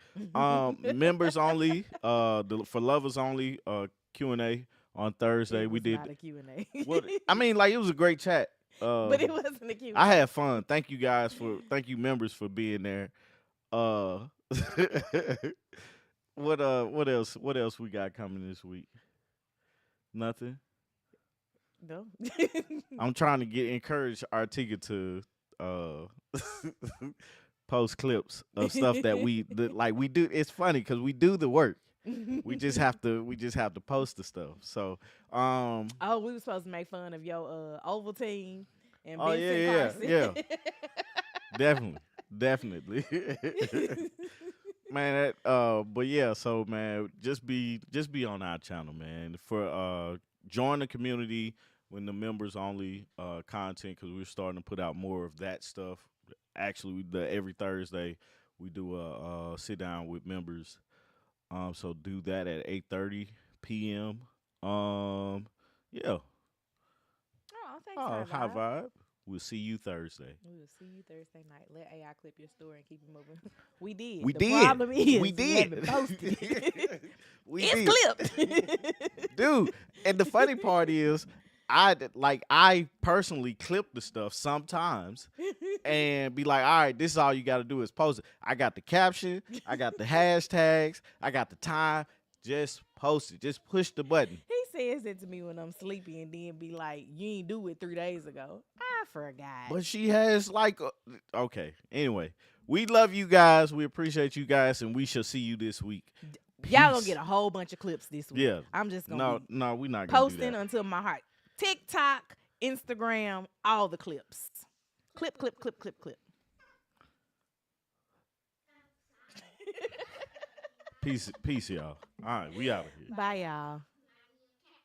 Members only. For lovers only. Q&A on Thursday. We did. Not a Q&A. Well, I mean, like it was a great chat. But it wasn't a Q&A. I had fun. Thank you members for being there. What else we got coming this week? Nothing. No. I'm trying to encourage Arteaga to post clips of stuff that we do. It's funny because we do the work. We just have to post the stuff. So we were supposed to make fun of your Oval team and yeah. Definitely. Man, but yeah, so man, just be on our channel, man. For join the community when the members only content, because we're starting to put out more of that stuff. Actually, every Thursday we do a sit down with members. So do that at 8:30 p.m. Yeah. Oh, thanks, High vibe. We'll see you Thursday. We will see you Thursday night. Let AI clip your story and keep it moving. We did. The problem is we did. Haven't posted it. It's clipped. Dude, and the funny part is I personally clip the stuff sometimes and be like, all right, this is all you got to do is post it. I got the caption, I got the hashtags, I got the time. Just post it. Just push the button. He says it to me when I'm sleepy and then be like, you ain't do it 3 days ago. I forgot. But she has okay. Anyway, we love you guys. We appreciate you guys, and we shall see you this week. Y'all gonna get a whole bunch of clips this week. Yeah. I'm just gonna No, we're not gonna posting do that. until my heart. TikTok, Instagram, all the clips. Clip. Peace, y'all. All right, we out of here. Bye, y'all.